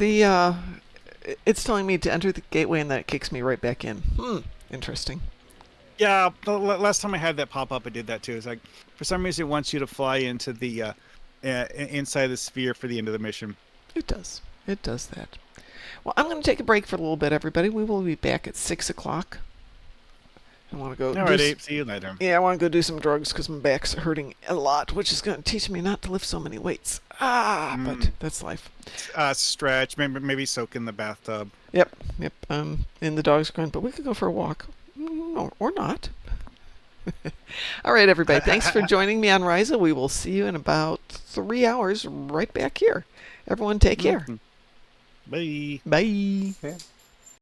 it's telling me to enter the gateway and then it kicks me right back in. Interesting. Yeah, the last time I had that pop up, I did that too. It's like, for some reason, it wants you to fly into the inside the sphere for the end of the mission. It does. It does that. Well, I'm going to take a break for a little bit, everybody. We will be back at 6 o'clock. I want to go. Alrighty, see you later. Yeah, I want to go do some drugs because my back's hurting a lot, which is going to teach me not to lift so many weights. But that's life. Stretch, maybe soak in the bathtub. Yep. And the dog's going, but we could go for a walk. Or not. All right, everybody. Thanks for joining me on Risa. We will see you in about 3 hours right back here. Everyone, take care. Bye. Bye. Yeah.